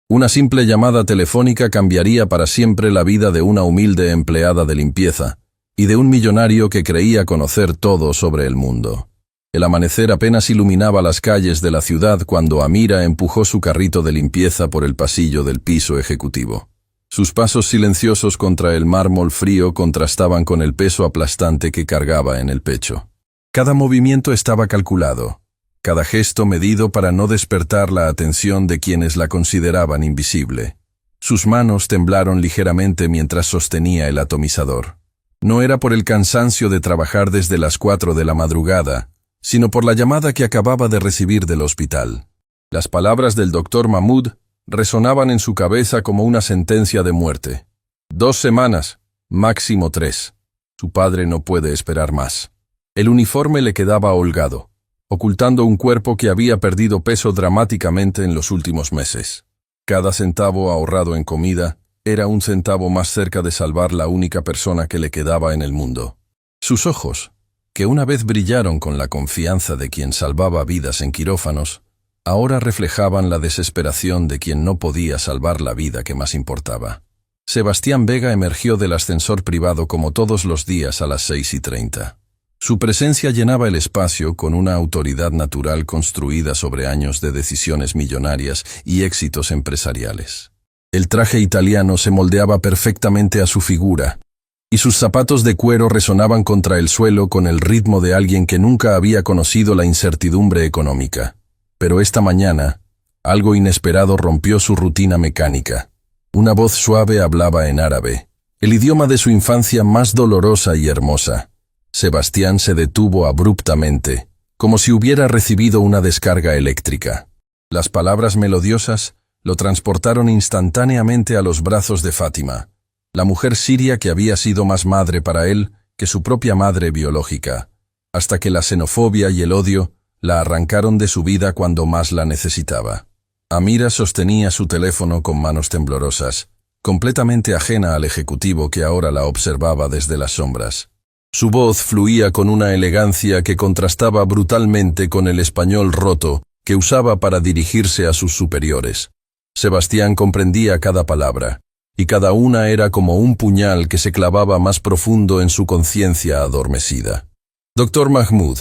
Una simple llamada telefónica cambiaría para siempre la vida de una humilde empleada de limpieza y de un millonario que creía conocer todo sobre el mundo. El amanecer apenas iluminaba las calles de la ciudad cuando Amira empujó su carrito de limpieza por el pasillo del piso ejecutivo. Sus pasos silenciosos contra el mármol frío contrastaban con el peso aplastante que cargaba en el pecho. Cada movimiento estaba calculado, cada gesto medido para no despertar la atención de quienes la consideraban invisible. Sus manos temblaron ligeramente mientras sostenía el atomizador. No era por el cansancio de trabajar desde las 4 de la madrugada, sino por la llamada que acababa de recibir del hospital. Las palabras del doctor Mahmoud resonaban en su cabeza como una sentencia de muerte. 2 semanas, máximo 3. Su padre no puede esperar más. El uniforme le quedaba holgado, ocultando un cuerpo que había perdido peso dramáticamente en los últimos meses. Cada centavo ahorrado en comida era un centavo más cerca de salvar la única persona que le quedaba en el mundo. Sus ojos, que una vez brillaron con la confianza de quien salvaba vidas en quirófanos, ahora reflejaban la desesperación de quien no podía salvar la vida que más importaba. Sebastián Vega emergió del ascensor privado como todos los días a las 6:30. Su presencia llenaba el espacio con una autoridad natural construida sobre años de decisiones millonarias y éxitos empresariales. El traje italiano se moldeaba perfectamente a su figura, y sus zapatos de cuero resonaban contra el suelo con el ritmo de alguien que nunca había conocido la incertidumbre económica. Pero esta mañana, algo inesperado rompió su rutina mecánica. Una voz suave hablaba en árabe, el idioma de su infancia más dolorosa y hermosa. Sebastián se detuvo abruptamente, como si hubiera recibido una descarga eléctrica. Las palabras melodiosas lo transportaron instantáneamente a los brazos de Fátima, la mujer siria que había sido más madre para él que su propia madre biológica, hasta que la xenofobia y el odio la arrancaron de su vida cuando más la necesitaba. Amira sostenía su teléfono con manos temblorosas, completamente ajena al ejecutivo que ahora la observaba desde las sombras. Su voz fluía con una elegancia que contrastaba brutalmente con el español roto que usaba para dirigirse a sus superiores. Sebastián comprendía cada palabra, y cada una era como un puñal que se clavaba más profundo en su conciencia adormecida. «Doctor Mahmoud,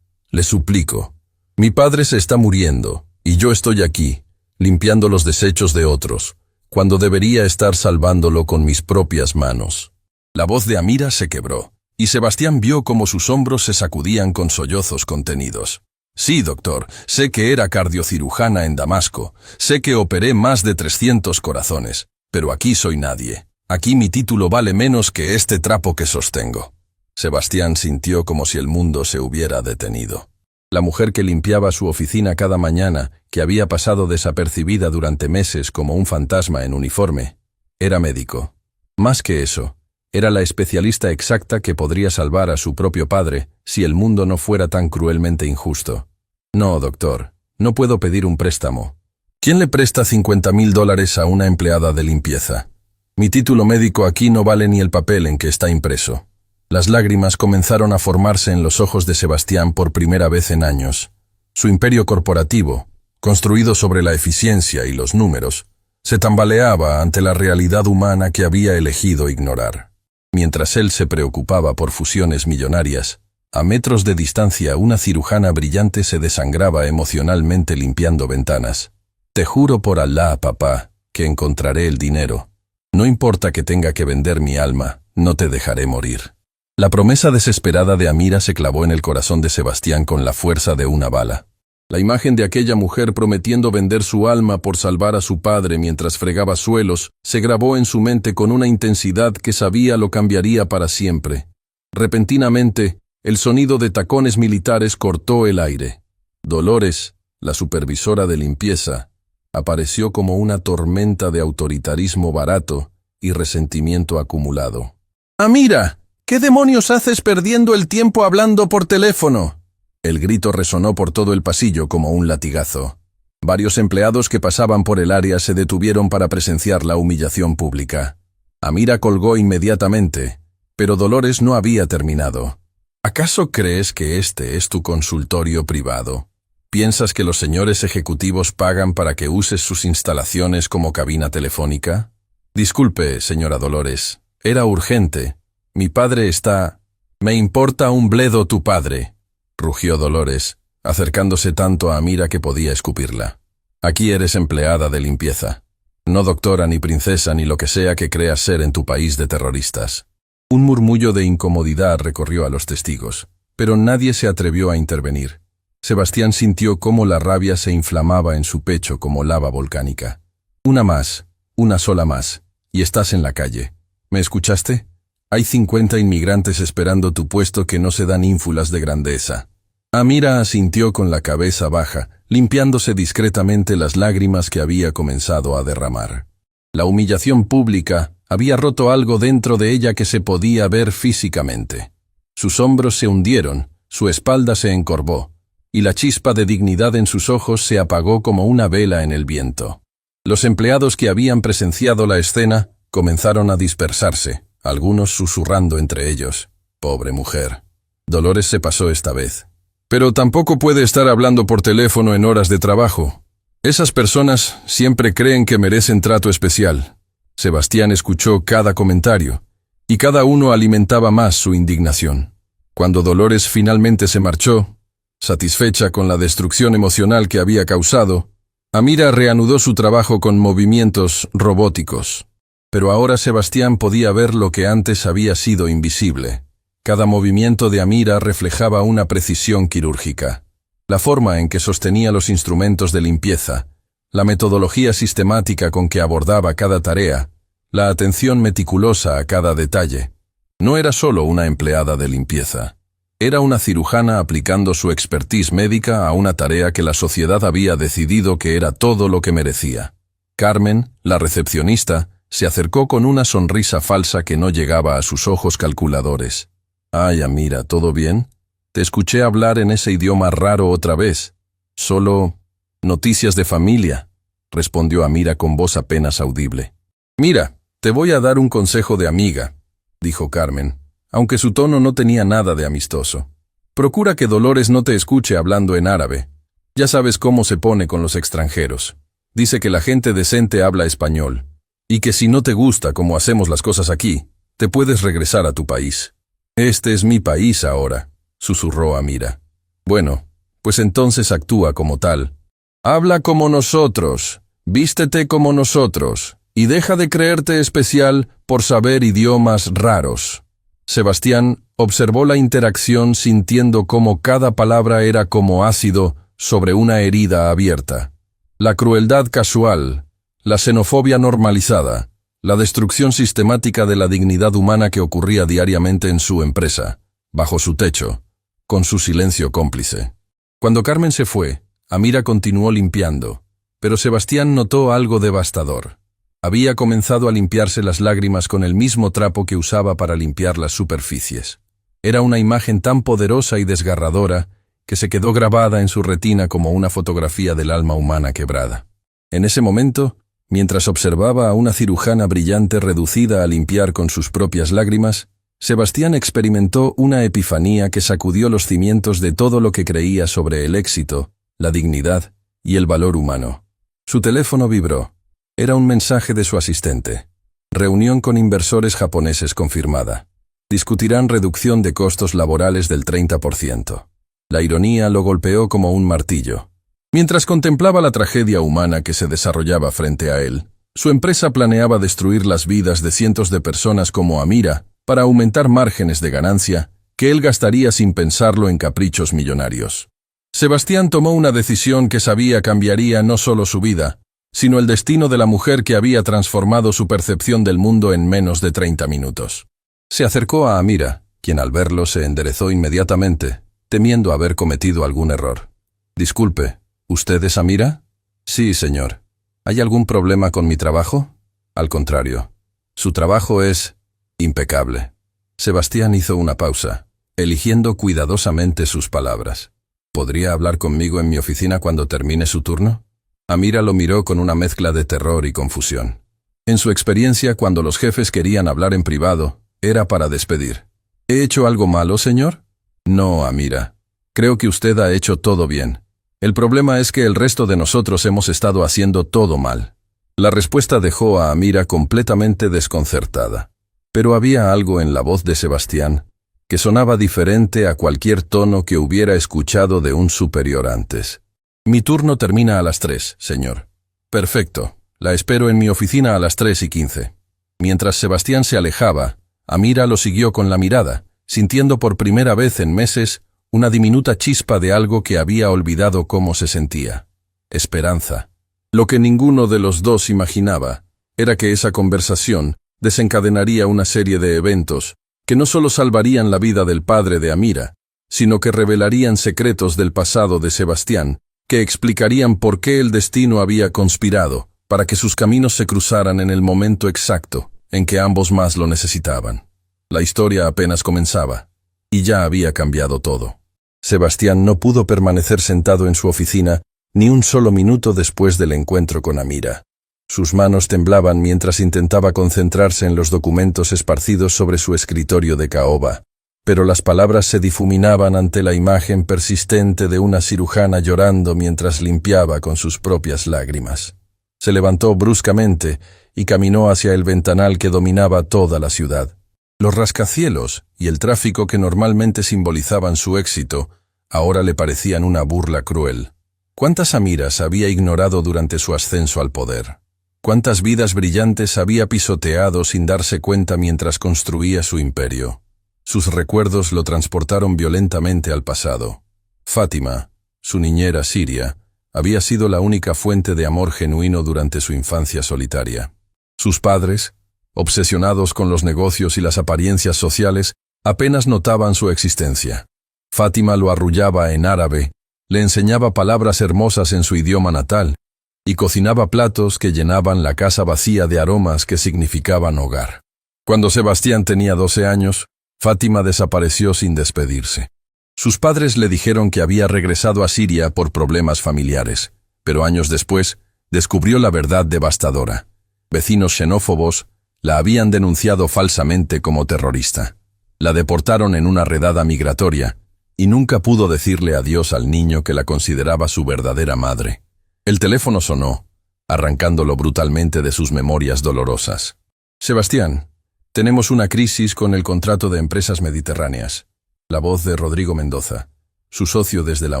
le suplico, mi padre se está muriendo, y yo estoy aquí, limpiando los desechos de otros, cuando debería estar salvándolo con mis propias manos». La voz de Amira se quebró, y Sebastián vio cómo sus hombros se sacudían con sollozos contenidos. «Sí, doctor, sé que era cardiocirujana en Damasco, sé que operé más de 300 corazones, pero aquí soy nadie. Aquí mi título vale menos que este trapo que sostengo». Sebastián sintió como si el mundo se hubiera detenido. La mujer que limpiaba su oficina cada mañana, que había pasado desapercibida durante meses como un fantasma en uniforme, era médico. Más que eso, era la especialista exacta que podría salvar a su propio padre si el mundo no fuera tan cruelmente injusto. «No, doctor, no puedo pedir un préstamo. ¿Quién le presta $50,000 a una empleada de limpieza? Mi título médico aquí no vale ni el papel en que está impreso». Las lágrimas comenzaron a formarse en los ojos de Sebastián por primera vez en años. Su imperio corporativo, construido sobre la eficiencia y los números, se tambaleaba ante la realidad humana que había elegido ignorar. Mientras él se preocupaba por fusiones millonarias, a metros de distancia una cirujana brillante se desangraba emocionalmente limpiando ventanas. «Te juro por Alá, papá, que encontraré el dinero. No importa que tenga que vender mi alma, no te dejaré morir». La promesa desesperada de Amira se clavó en el corazón de Sebastián con la fuerza de una bala. La imagen de aquella mujer prometiendo vender su alma por salvar a su padre mientras fregaba suelos se grabó en su mente con una intensidad que sabía lo cambiaría para siempre. Repentinamente, el sonido de tacones militares cortó el aire. Dolores, la supervisora de limpieza, apareció como una tormenta de autoritarismo barato y resentimiento acumulado. «¡Amira! ¿Qué demonios haces perdiendo el tiempo hablando por teléfono?». El grito resonó por todo el pasillo como un latigazo. Varios empleados que pasaban por el área se detuvieron para presenciar la humillación pública. Amira colgó inmediatamente, pero Dolores no había terminado. «¿Acaso crees que este es tu consultorio privado? ¿Piensas que los señores ejecutivos pagan para que uses sus instalaciones como cabina telefónica? Disculpe, señora Dolores. Era urgente. Mi padre está... Me importa un bledo tu padre, rugió Dolores, acercándose tanto a Amira que podía escupirla. Aquí eres empleada de limpieza. No doctora ni princesa ni lo que sea que creas ser en tu país de terroristas. Un murmullo de incomodidad recorrió a los testigos, pero nadie se atrevió a intervenir. Sebastián sintió cómo la rabia se inflamaba en su pecho como lava volcánica. Una más, una sola más, y estás en la calle. ¿Me escuchaste? Hay 50 inmigrantes esperando tu puesto que no se dan ínfulas de grandeza. Amira asintió con la cabeza baja, limpiándose discretamente las lágrimas que había comenzado a derramar. La humillación pública había roto algo dentro de ella que se podía ver físicamente. Sus hombros se hundieron, su espalda se encorvó, y la chispa de dignidad en sus ojos se apagó como una vela en el viento. Los empleados que habían presenciado la escena comenzaron a dispersarse, algunos susurrando entre ellos. Pobre mujer. Dolores se pasó esta vez. Pero tampoco puede estar hablando por teléfono en horas de trabajo. Esas personas siempre creen que merecen trato especial. Sebastián escuchó cada comentario, y cada uno alimentaba más su indignación. Cuando Dolores finalmente se marchó, satisfecha con la destrucción emocional que había causado, Amira reanudó su trabajo con movimientos robóticos. Pero ahora Sebastián podía ver lo que antes había sido invisible. Cada movimiento de Amira reflejaba una precisión quirúrgica. La forma en que sostenía los instrumentos de limpieza, la metodología sistemática con que abordaba cada tarea, la atención meticulosa a cada detalle. No era solo una empleada de limpieza. Era una cirujana aplicando su expertise médica a una tarea que la sociedad había decidido que era todo lo que merecía. Carmen, la recepcionista, se acercó con una sonrisa falsa que no llegaba a sus ojos calculadores. «Ay, Amira, ¿todo bien? Te escuché hablar en ese idioma raro otra vez. Solo noticias de familia», respondió Amira con voz apenas audible. «Mira, te voy a dar un consejo de amiga», dijo Carmen, aunque su tono no tenía nada de amistoso. «Procura que Dolores no te escuche hablando en árabe. Ya sabes cómo se pone con los extranjeros. Dice que la gente decente habla español. Y que si no te gusta cómo hacemos las cosas aquí, te puedes regresar a tu país». «Este es mi país ahora», susurró Amira. «Bueno, pues entonces actúa como tal. Habla como nosotros, vístete como nosotros, y deja de creerte especial por saber idiomas raros». Sebastián observó la interacción sintiendo cómo cada palabra era como ácido sobre una herida abierta. La crueldad casual, la xenofobia normalizada, la destrucción sistemática de la dignidad humana que ocurría diariamente en su empresa, bajo su techo, con su silencio cómplice. Cuando Carmen se fue, Amira continuó limpiando, pero Sebastián notó algo devastador. Había comenzado a limpiarse las lágrimas con el mismo trapo que usaba para limpiar las superficies. Era una imagen tan poderosa y desgarradora que se quedó grabada en su retina como una fotografía del alma humana quebrada. En ese momento, mientras observaba a una cirujana brillante reducida a limpiar con sus propias lágrimas, Sebastián experimentó una epifanía que sacudió los cimientos de todo lo que creía sobre el éxito, la dignidad y el valor humano. Su teléfono vibró. Era un mensaje de su asistente. Reunión con inversores japoneses confirmada. Discutirán reducción de costos laborales del 30%. La ironía lo golpeó como un martillo. Mientras contemplaba la tragedia humana que se desarrollaba frente a él, su empresa planeaba destruir las vidas de cientos de personas como Amira para aumentar márgenes de ganancia que él gastaría sin pensarlo en caprichos millonarios. Sebastián tomó una decisión que sabía cambiaría no solo su vida, sino el destino de la mujer que había transformado su percepción del mundo en menos de 30 minutos. Se acercó a Amira, quien al verlo se enderezó inmediatamente, temiendo haber cometido algún error. «Disculpe, ¿usted es Amira?» «Sí, señor. ¿Hay algún problema con mi trabajo?» «Al contrario. Su trabajo es impecable». Sebastián hizo una pausa, eligiendo cuidadosamente sus palabras. «¿Podría hablar conmigo en mi oficina cuando termine su turno?» Amira lo miró con una mezcla de terror y confusión. En su experiencia, cuando los jefes querían hablar en privado, era para despedir. «¿He hecho algo malo, señor?» «No, Amira. Creo que usted ha hecho todo bien. El problema es que el resto de nosotros hemos estado haciendo todo mal. La respuesta dejó a Amira completamente desconcertada. Pero había algo en la voz de Sebastián que sonaba diferente a cualquier tono que hubiera escuchado de un superior antes. Mi turno termina a las 3, señor. Perfecto. La espero en mi oficina a las 3:15. Mientras Sebastián se alejaba, Amira lo siguió con la mirada, sintiendo por primera vez en meses una diminuta chispa de algo que había olvidado cómo se sentía. Esperanza. Lo que ninguno de los dos imaginaba era que esa conversación desencadenaría una serie de eventos que no solo salvarían la vida del padre de Amira, sino que revelarían secretos del pasado de Sebastián, que explicarían por qué el destino había conspirado para que sus caminos se cruzaran en el momento exacto en que ambos más lo necesitaban. La historia apenas comenzaba, y ya había cambiado todo. Sebastián no pudo permanecer sentado en su oficina ni un solo minuto después del encuentro con Amira. Sus manos temblaban mientras intentaba concentrarse en los documentos esparcidos sobre su escritorio de caoba, pero las palabras se difuminaban ante la imagen persistente de una cirujana llorando mientras limpiaba con sus propias lágrimas. Se levantó bruscamente y caminó hacia el ventanal que dominaba toda la ciudad. Los rascacielos y el tráfico que normalmente simbolizaban su éxito, ahora le parecían una burla cruel. ¿Cuántas Amiras había ignorado durante su ascenso al poder? ¿Cuántas vidas brillantes había pisoteado sin darse cuenta mientras construía su imperio? Sus recuerdos lo transportaron violentamente al pasado. Fátima, su niñera siria, había sido la única fuente de amor genuino durante su infancia solitaria. Sus padres, obsesionados con los negocios y las apariencias sociales, apenas notaban su existencia. Fátima lo arrullaba en árabe, le enseñaba palabras hermosas en su idioma natal, y cocinaba platos que llenaban la casa vacía de aromas que significaban hogar. Cuando Sebastián tenía 12 años, Fátima desapareció sin despedirse. Sus padres le dijeron que había regresado a Siria por problemas familiares, pero años después descubrió la verdad devastadora. Vecinos xenófobos la habían denunciado falsamente como terrorista. La deportaron en una redada migratoria, y nunca pudo decirle adiós al niño que la consideraba su verdadera madre. El teléfono sonó, arrancándolo brutalmente de sus memorias dolorosas. Sebastián, tenemos una crisis con el contrato de Empresas Mediterráneas. La voz de Rodrigo Mendoza, su socio desde la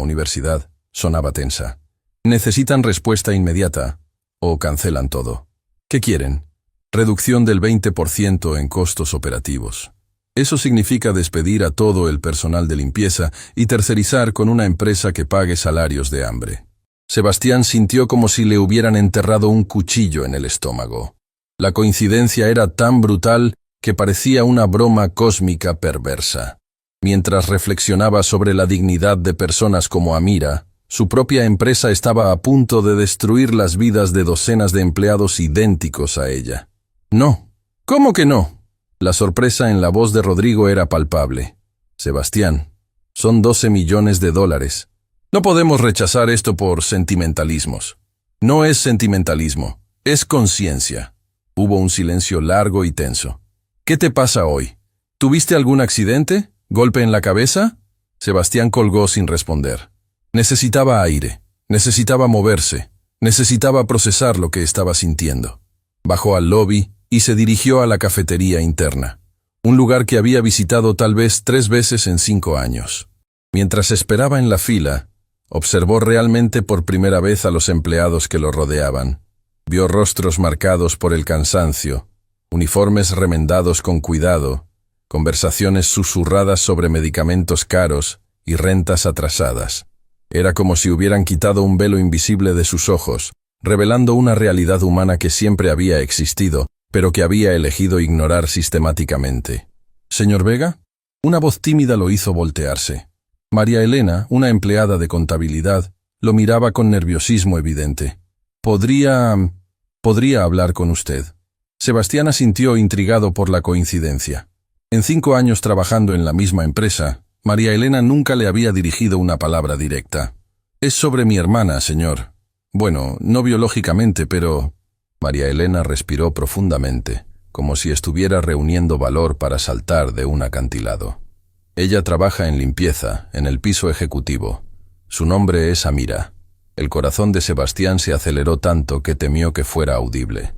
universidad, sonaba tensa. Necesitan respuesta inmediata, o cancelan todo. ¿Qué quieren? Reducción del 20% en costos operativos. Eso significa despedir a todo el personal de limpieza y tercerizar con una empresa que pague salarios de hambre. Sebastián sintió como si le hubieran enterrado un cuchillo en el estómago. La coincidencia era tan brutal que parecía una broma cósmica perversa. Mientras reflexionaba sobre la dignidad de personas como Amira, su propia empresa estaba a punto de destruir las vidas de docenas de empleados idénticos a ella. No. ¿Cómo que no? La sorpresa en la voz de Rodrigo era palpable. Sebastián, son $12 millones. No podemos rechazar esto por sentimentalismos. No es sentimentalismo, es conciencia. Hubo un silencio largo y tenso. ¿Qué te pasa hoy? ¿Tuviste algún accidente? ¿Golpe en la cabeza? Sebastián colgó sin responder. Necesitaba aire, necesitaba moverse, necesitaba procesar lo que estaba sintiendo. Bajó al lobby y se dirigió a la cafetería interna, un lugar que había visitado tal vez 3 veces en 5 años. Mientras esperaba en la fila, observó realmente por primera vez a los empleados que lo rodeaban. Vio rostros marcados por el cansancio, uniformes remendados con cuidado, conversaciones susurradas sobre medicamentos caros y rentas atrasadas. Era como si hubieran quitado un velo invisible de sus ojos, revelando una realidad humana que siempre había existido, pero que había elegido ignorar sistemáticamente. «¿Señor Vega?» Una voz tímida lo hizo voltearse. María Elena, una empleada de contabilidad, lo miraba con nerviosismo evidente. «¿Podría hablar con usted?» Sebastián asintió intrigado por la coincidencia. En 5 años trabajando en la misma empresa, María Elena nunca le había dirigido una palabra directa. «Es sobre mi hermana, señor. Bueno, no biológicamente, pero...» María Elena respiró profundamente, como si estuviera reuniendo valor para saltar de un acantilado. «Ella trabaja en limpieza, en el piso ejecutivo. Su nombre es Amira. El corazón de Sebastián se aceleró tanto que temió que fuera audible.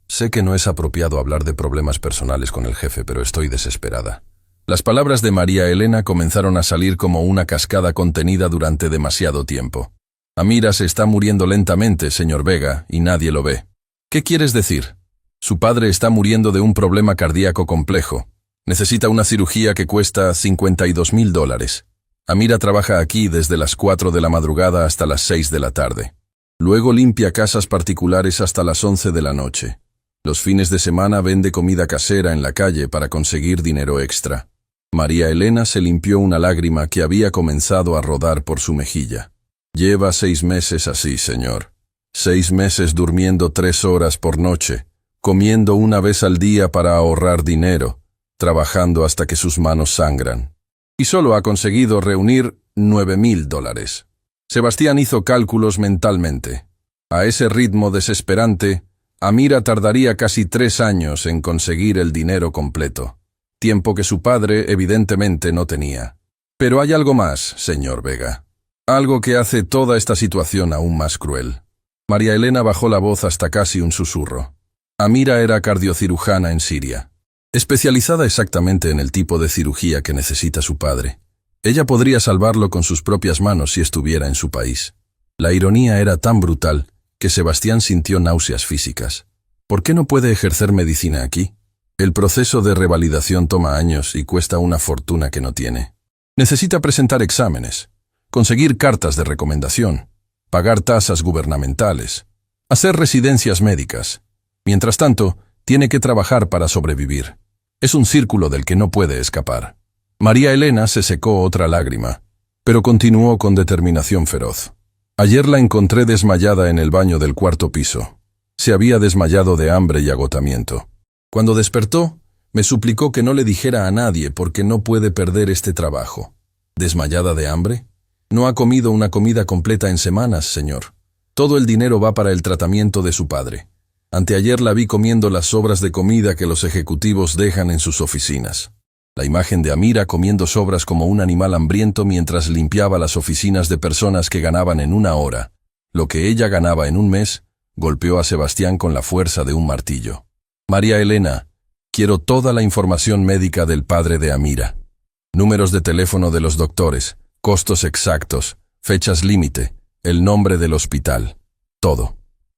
Sé que no es apropiado hablar de problemas personales con el jefe, pero estoy desesperada. Las palabras de María Elena comenzaron a salir como una cascada contenida durante demasiado tiempo. Amira se está muriendo lentamente, señor Vega, y nadie lo ve. ¿Qué quieres decir? Su padre está muriendo de un problema cardíaco complejo. Necesita una cirugía que cuesta $52,000. Amira trabaja aquí desde las 4 de la madrugada hasta las 6 de la tarde. Luego limpia casas particulares hasta las 11 de la noche. Los fines de semana vende comida casera en la calle para conseguir dinero extra. María Elena se limpió una lágrima que había comenzado a rodar por su mejilla. Lleva 6 meses así, señor. 6 meses durmiendo 3 horas por noche, comiendo una vez al día para ahorrar dinero, trabajando hasta que sus manos sangran. Y solo ha conseguido reunir $9,000. Sebastián hizo cálculos mentalmente. A ese ritmo desesperante, Amira tardaría casi 3 años en conseguir el dinero completo, tiempo que su padre evidentemente no tenía. Pero hay algo más, señor Vega. Algo que hace toda esta situación aún más cruel. María Elena bajó la voz hasta casi un susurro. Amira era cardiocirujana en Siria, especializada exactamente en el tipo de cirugía que necesita su padre. Ella podría salvarlo con sus propias manos si estuviera en su país. La ironía era tan brutal que Sebastián sintió náuseas físicas. ¿Por qué no puede ejercer medicina aquí? El proceso de revalidación toma años y cuesta una fortuna que no tiene. Necesita presentar exámenes, conseguir cartas de recomendación, pagar tasas gubernamentales, hacer residencias médicas. Mientras tanto, tiene que trabajar para sobrevivir. Es un círculo del que no puede escapar. María Elena se secó otra lágrima, pero continuó con determinación feroz. Ayer la encontré desmayada en el baño del 4º piso. Se había desmayado de hambre y agotamiento. Cuando despertó, me suplicó que no le dijera a nadie porque no puede perder este trabajo. ¿Desmayada de hambre? No ha comido una comida completa en semanas, señor. Todo el dinero va para el tratamiento de su padre. Anteayer la vi comiendo las sobras de comida que los ejecutivos dejan en sus oficinas. La imagen de Amira comiendo sobras como un animal hambriento mientras limpiaba las oficinas de personas que ganaban en 1 hora, lo que ella ganaba en 1 mes, golpeó a Sebastián con la fuerza de un martillo. María Elena, quiero toda la información médica del padre de Amira. Números de teléfono de los doctores, costos exactos, fechas límite, el nombre del hospital. Todo.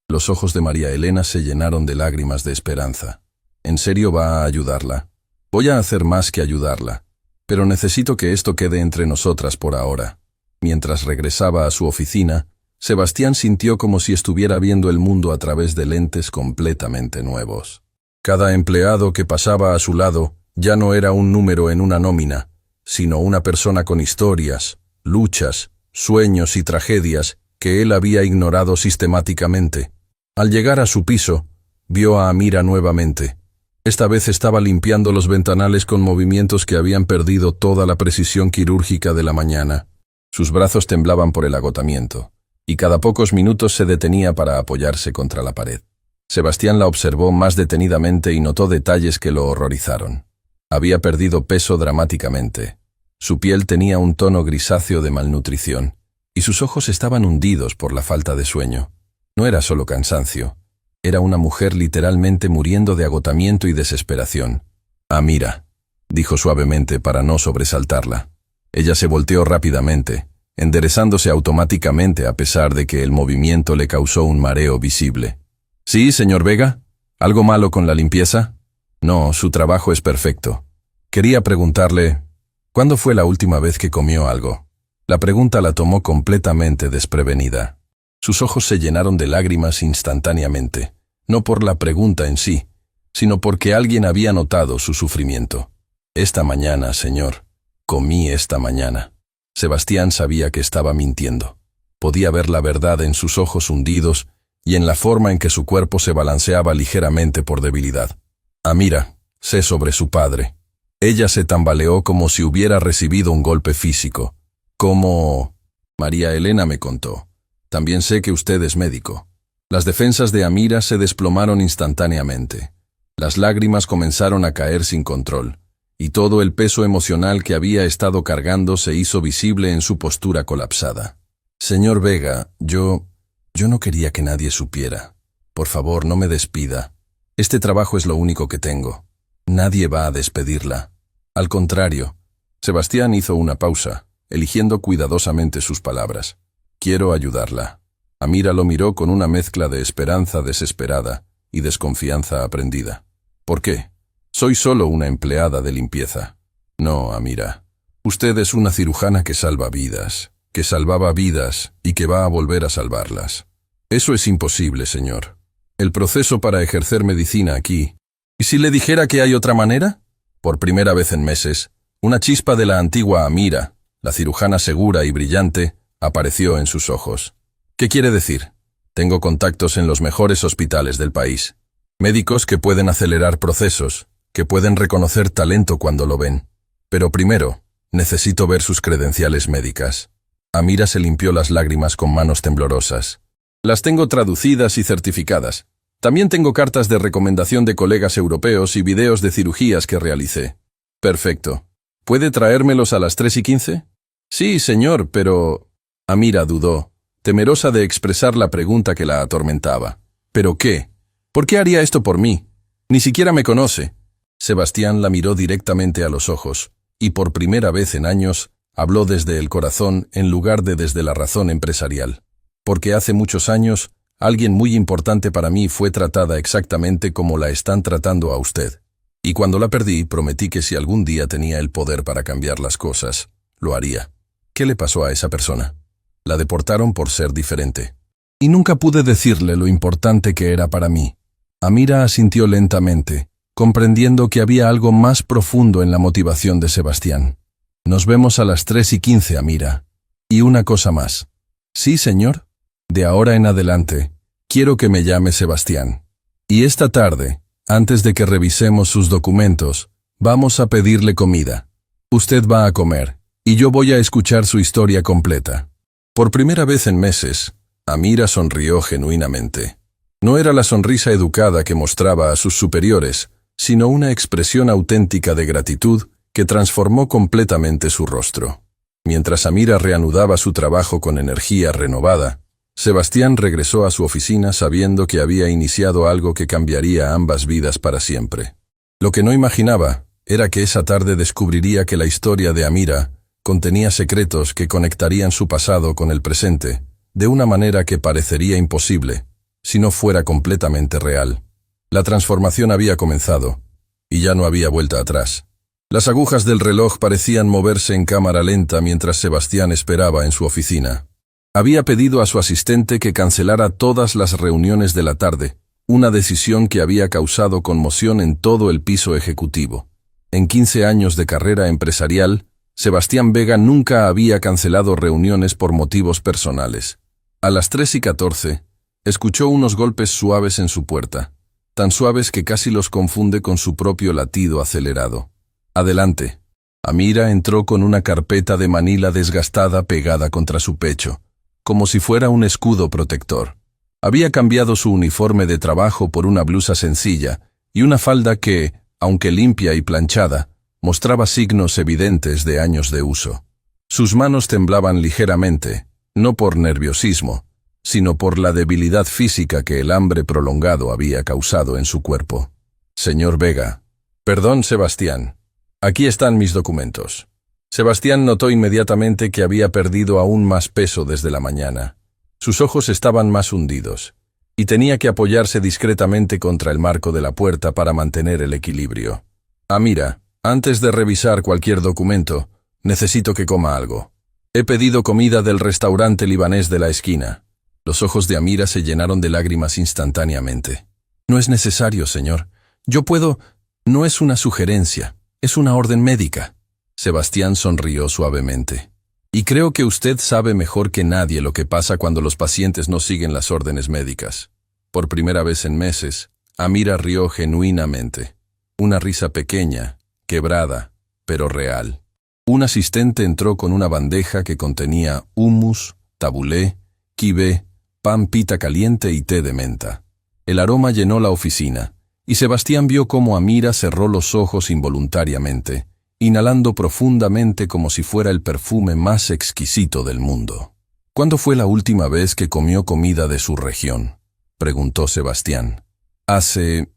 Los ojos de María Elena se llenaron de lágrimas de esperanza. ¿En serio va a ayudarla? Voy a hacer más que ayudarla, pero necesito que esto quede entre nosotras por ahora. Mientras regresaba a su oficina, Sebastián sintió como si estuviera viendo el mundo a través de lentes completamente nuevos. Cada empleado que pasaba a su lado ya no era un número en una nómina, sino una persona con historias, luchas, sueños y tragedias que él había ignorado sistemáticamente. Al llegar a su piso, vio a Amira nuevamente. Esta vez estaba limpiando los ventanales con movimientos que habían perdido toda la precisión quirúrgica de la mañana. Sus brazos temblaban por el agotamiento, y cada pocos minutos se detenía para apoyarse contra la pared. Sebastián la observó más detenidamente y notó detalles que lo horrorizaron. Había perdido peso dramáticamente. Su piel tenía un tono grisáceo de malnutrición, y sus ojos estaban hundidos por la falta de sueño. No era solo cansancio. Era una mujer literalmente muriendo de agotamiento y desesperación. Amira, dijo suavemente para no sobresaltarla. Ella se volteó rápidamente, enderezándose automáticamente a pesar de que el movimiento le causó un mareo visible. ¿Sí, señor Vega? ¿Algo malo con la limpieza? No, su trabajo es perfecto. Quería preguntarle, ¿cuándo fue la última vez que comió algo? La pregunta la tomó completamente desprevenida. Sus ojos se llenaron de lágrimas instantáneamente, no por la pregunta en sí, sino porque alguien había notado su sufrimiento. Esta mañana, señor, comí esta mañana. Sebastián sabía que estaba mintiendo. Podía ver la verdad en sus ojos hundidos y en la forma en que su cuerpo se balanceaba ligeramente por debilidad. Amira, sé sobre su padre. Ella se tambaleó como si hubiera recibido un golpe físico. Como... María Elena me contó. También sé que usted es médico. Las defensas de Amira se desplomaron instantáneamente. Las lágrimas comenzaron a caer sin control, y todo el peso emocional que había estado cargando se hizo visible en su postura colapsada. Señor Vega, yo no quería que nadie supiera. Por favor, no me despida. Este trabajo es lo único que tengo. Nadie va a despedirla. Al contrario, Sebastián hizo una pausa, eligiendo cuidadosamente sus palabras. Quiero ayudarla. Amira lo miró con una mezcla de esperanza desesperada y desconfianza aprendida. ¿Por qué? Soy solo una empleada de limpieza. No, Amira. Usted es una cirujana que salva vidas, que salvaba vidas y que va a volver a salvarlas. Eso es imposible, señor. El proceso para ejercer medicina aquí. ¿Y si le dijera que hay otra manera? Por primera vez en meses, una chispa de la antigua Amira, la cirujana segura y brillante, apareció en sus ojos. ¿Qué quiere decir? Tengo contactos en los mejores hospitales del país. Médicos que pueden acelerar procesos, que pueden reconocer talento cuando lo ven. Pero primero, necesito ver sus credenciales médicas. Amira se limpió las lágrimas con manos temblorosas. Las tengo traducidas y certificadas. También tengo cartas de recomendación de colegas europeos y videos de cirugías que realicé. Perfecto. ¿Puede traérmelos a las 3:15? Sí, señor, pero... Amira dudó, temerosa de expresar la pregunta que la atormentaba. ¿Pero qué? ¿Por qué haría esto por mí? Ni siquiera me conoce. Sebastián la miró directamente a los ojos, y por primera vez en años, habló desde el corazón en lugar de desde la razón empresarial. Porque hace muchos años, alguien muy importante para mí fue tratada exactamente como la están tratando a usted. Y cuando la perdí, prometí que si algún día tenía el poder para cambiar las cosas, lo haría. ¿Qué le pasó a esa persona? La deportaron por ser diferente. Y nunca pude decirle lo importante que era para mí. Amira asintió lentamente, comprendiendo que había algo más profundo en la motivación de Sebastián. Nos vemos a las 3:15, Amira. Y una cosa más. ¿Sí, señor? De ahora en adelante, quiero que me llame Sebastián. Y esta tarde, antes de que revisemos sus documentos, vamos a pedirle comida. Usted va a comer, y yo voy a escuchar su historia completa. Por primera vez en meses, Amira sonrió genuinamente. No era la sonrisa educada que mostraba a sus superiores, sino una expresión auténtica de gratitud que transformó completamente su rostro. Mientras Amira reanudaba su trabajo con energía renovada, Sebastián regresó a su oficina sabiendo que había iniciado algo que cambiaría ambas vidas para siempre. Lo que no imaginaba era que esa tarde descubriría que la historia de Amira contenía secretos que conectarían su pasado con el presente, de una manera que parecería imposible, si no fuera completamente real. La transformación había comenzado, y ya no había vuelta atrás. Las agujas del reloj parecían moverse en cámara lenta mientras Sebastián esperaba en su oficina. Había pedido a su asistente que cancelara todas las reuniones de la tarde, una decisión que había causado conmoción en todo el piso ejecutivo. En 15 años de carrera empresarial, Sebastián Vega nunca había cancelado reuniones por motivos personales. A las 3:14, escuchó unos golpes suaves en su puerta, tan suaves que casi los confunde con su propio latido acelerado. Adelante. Amira entró con una carpeta de manila desgastada pegada contra su pecho, como si fuera un escudo protector. Había cambiado su uniforme de trabajo por una blusa sencilla y una falda que, aunque limpia y planchada, mostraba signos evidentes de años de uso. Sus manos temblaban ligeramente, no por nerviosismo, sino por la debilidad física que el hambre prolongado había causado en su cuerpo. Señor Vega. Perdón, Sebastián. Aquí están mis documentos. Sebastián notó inmediatamente que había perdido aún más peso desde la mañana. Sus ojos estaban más hundidos, y tenía que apoyarse discretamente contra el marco de la puerta para mantener el equilibrio. Amira, antes de revisar cualquier documento, necesito que coma algo. He pedido comida del restaurante libanés de la esquina. Los ojos de Amira se llenaron de lágrimas instantáneamente. No es necesario, señor. Yo puedo... No es una sugerencia, es una orden médica. Sebastián sonrió suavemente. Y creo que usted sabe mejor que nadie lo que pasa cuando los pacientes no siguen las órdenes médicas. Por primera vez en meses, Amira rió genuinamente. Una risa pequeña, quebrada, pero real. Un asistente entró con una bandeja que contenía hummus, tabulé, kibé, pan pita caliente y té de menta. El aroma llenó la oficina, y Sebastián vio cómo Amira cerró los ojos involuntariamente, inhalando profundamente como si fuera el perfume más exquisito del mundo. ¿Cuándo fue la última vez que comió comida de su región?, preguntó Sebastián. Hace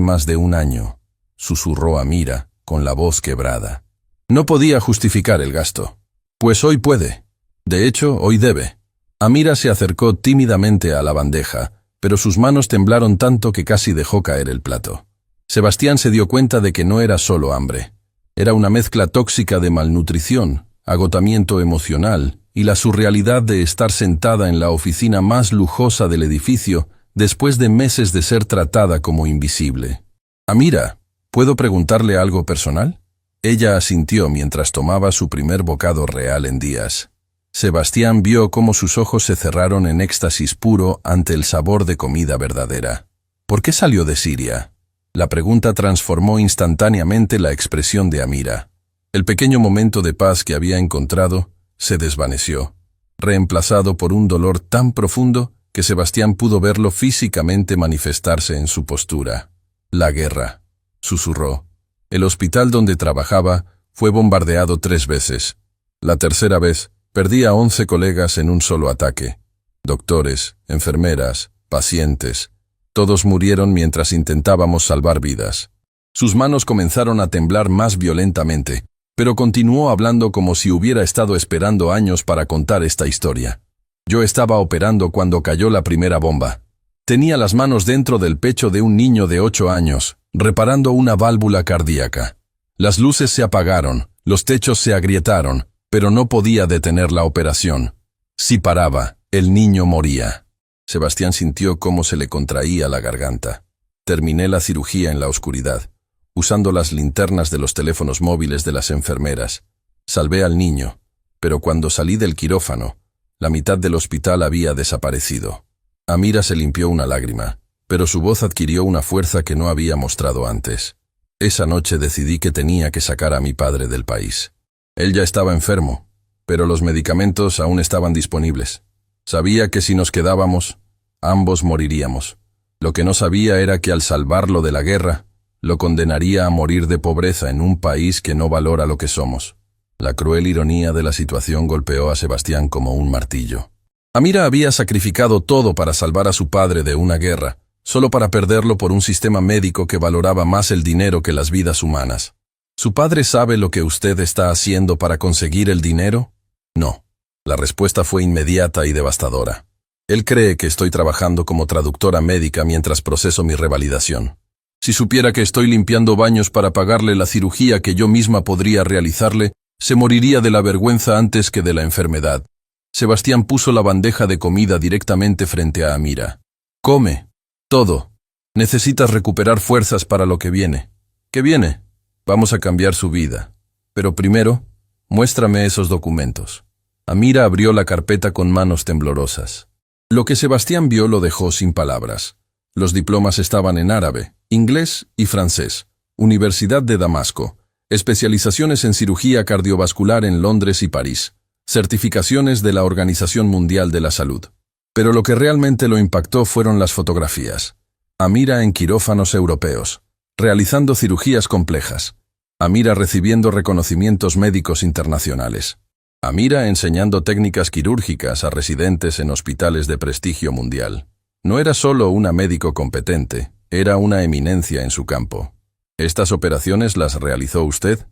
más de un año, susurró Amira, con la voz quebrada. No podía justificar el gasto. Pues hoy puede. De hecho, hoy debe. Amira se acercó tímidamente a la bandeja, pero sus manos temblaron tanto que casi dejó caer el plato. Sebastián se dio cuenta de que no era solo hambre. Era una mezcla tóxica de malnutrición, agotamiento emocional y la surrealidad de estar sentada en la oficina más lujosa del edificio después de meses de ser tratada como invisible. Amira, ¿puedo preguntarle algo personal? Ella asintió mientras tomaba su primer bocado real en días. Sebastián vio cómo sus ojos se cerraron en éxtasis puro ante el sabor de comida verdadera. ¿Por qué salió de Siria? La pregunta transformó instantáneamente la expresión de Amira. El pequeño momento de paz que había encontrado se desvaneció, reemplazado por un dolor tan profundo que Sebastián pudo verlo físicamente manifestarse en su postura. La guerra, susurró. El hospital donde trabajaba fue bombardeado 3 veces. La tercera vez, perdí a 11 colegas en un solo ataque. Doctores, enfermeras, pacientes. Todos murieron mientras intentábamos salvar vidas. Sus manos comenzaron a temblar más violentamente, pero continuó hablando como si hubiera estado esperando años para contar esta historia. Yo estaba operando cuando cayó la primera bomba. Tenía las manos dentro del pecho de un niño de 8 años, reparando una válvula cardíaca. Las luces se apagaron, los techos se agrietaron, pero no podía detener la operación. Si paraba, el niño moría. Sebastián sintió cómo se le contraía la garganta. Terminé la cirugía en la oscuridad, usando las linternas de los teléfonos móviles de las enfermeras. Salvé al niño, pero cuando salí del quirófano, la mitad del hospital había desaparecido. Amira se limpió una lágrima, pero su voz adquirió una fuerza que no había mostrado antes. Esa noche decidí que tenía que sacar a mi padre del país. Él ya estaba enfermo, pero los medicamentos aún estaban disponibles. Sabía que si nos quedábamos, ambos moriríamos. Lo que no sabía era que al salvarlo de la guerra, lo condenaría a morir de pobreza en un país que no valora lo que somos. La cruel ironía de la situación golpeó a Sebastián como un martillo. Amira había sacrificado todo para salvar a su padre de una guerra, solo para perderlo por un sistema médico que valoraba más el dinero que las vidas humanas. ¿Su padre sabe lo que usted está haciendo para conseguir el dinero? No. La respuesta fue inmediata y devastadora. Él cree que estoy trabajando como traductora médica mientras proceso mi revalidación. Si supiera que estoy limpiando baños para pagarle la cirugía que yo misma podría realizarle, se moriría de la vergüenza antes que de la enfermedad. Sebastián puso la bandeja de comida directamente frente a Amira. Come. Todo. Necesitas recuperar fuerzas para lo que viene. ¿Qué viene? Vamos a cambiar su vida. Pero primero, muéstrame esos documentos. Amira abrió la carpeta con manos temblorosas. Lo que Sebastián vio lo dejó sin palabras. Los diplomas estaban en árabe, inglés y francés. Universidad de Damasco. Especializaciones en cirugía cardiovascular en Londres y París. Certificaciones de la Organización Mundial de la Salud. Pero lo que realmente lo impactó fueron las fotografías. Amira en quirófanos europeos, realizando cirugías complejas. Amira recibiendo reconocimientos médicos internacionales. Amira enseñando técnicas quirúrgicas a residentes en hospitales de prestigio mundial. No era solo una médico competente, era una eminencia en su campo. ¿Estas operaciones las realizó usted?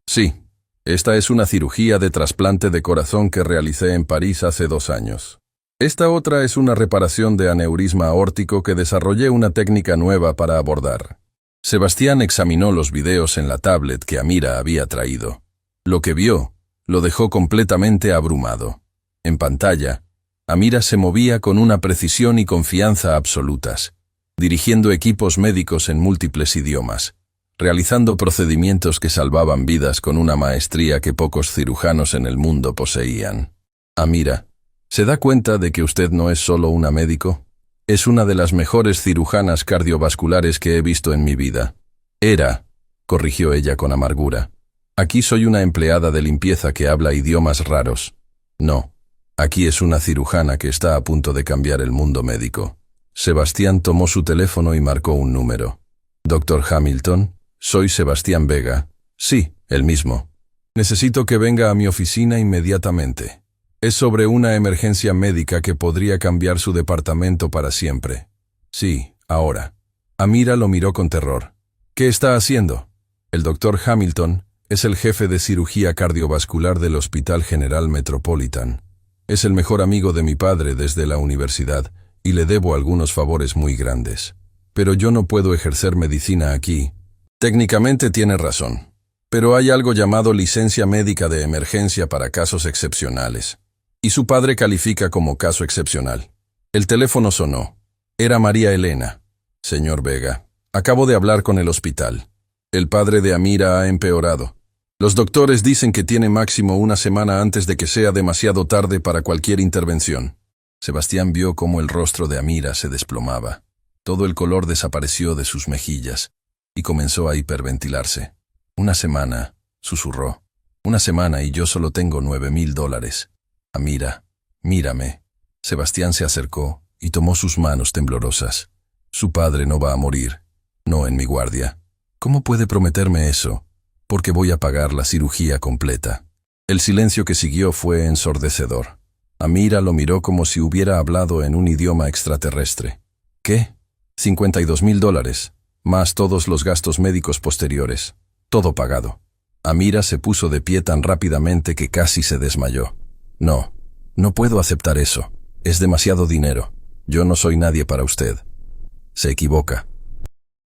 Sí. Esta es una cirugía de trasplante de corazón que realicé en París hace 2 años. Esta otra es una reparación de aneurisma aórtico que desarrollé una técnica nueva para abordar. Sebastián examinó los videos en la tablet que Amira había traído. Lo que vio lo dejó completamente abrumado. En pantalla, Amira se movía con una precisión y confianza absolutas, dirigiendo equipos médicos en múltiples idiomas, realizando procedimientos que salvaban vidas con una maestría que pocos cirujanos en el mundo poseían. Amira, ¿se da cuenta de que usted no es solo una médico? Es una de las mejores cirujanas cardiovasculares que he visto en mi vida. Era, corrigió ella con amargura. Aquí soy una empleada de limpieza que habla idiomas raros. No, aquí es una cirujana que está a punto de cambiar el mundo médico. Sebastián tomó su teléfono y marcó un número. Dr. Hamilton, soy Sebastián Vega. Sí, el mismo. Necesito que venga a mi oficina inmediatamente. Es sobre una emergencia médica que podría cambiar su departamento para siempre. Sí, ahora. Amira lo miró con terror. ¿Qué está haciendo? El doctor Hamilton es el jefe de cirugía cardiovascular del Hospital General Metropolitan. Es el mejor amigo de mi padre desde la universidad y le debo algunos favores muy grandes. Pero yo no puedo ejercer medicina aquí. Técnicamente tiene razón. Pero hay algo llamado licencia médica de emergencia para casos excepcionales. Y su padre califica como caso excepcional. El teléfono sonó. Era María Elena. Señor Vega, acabo de hablar con el hospital. El padre de Amira ha empeorado. Los doctores dicen que tiene máximo una semana antes de que sea demasiado tarde para cualquier intervención. Sebastián vio cómo el rostro de Amira se desplomaba. Todo el color desapareció de sus mejillas y comenzó a hiperventilarse. Una semana, susurró. Una semana y yo solo tengo $9,000. Amira, mírame. Sebastián se acercó y tomó sus manos temblorosas. Su padre no va a morir, no en mi guardia. ¿Cómo puede prometerme eso? Porque voy a pagar la cirugía completa. El silencio que siguió fue ensordecedor. Amira lo miró como si hubiera hablado en un idioma extraterrestre. ¿Qué? $52,000, más todos los gastos médicos posteriores. Todo pagado. Amira se puso de pie tan rápidamente que casi se desmayó. No, no puedo aceptar eso. Es demasiado dinero. Yo no soy nadie para usted. Se equivoca.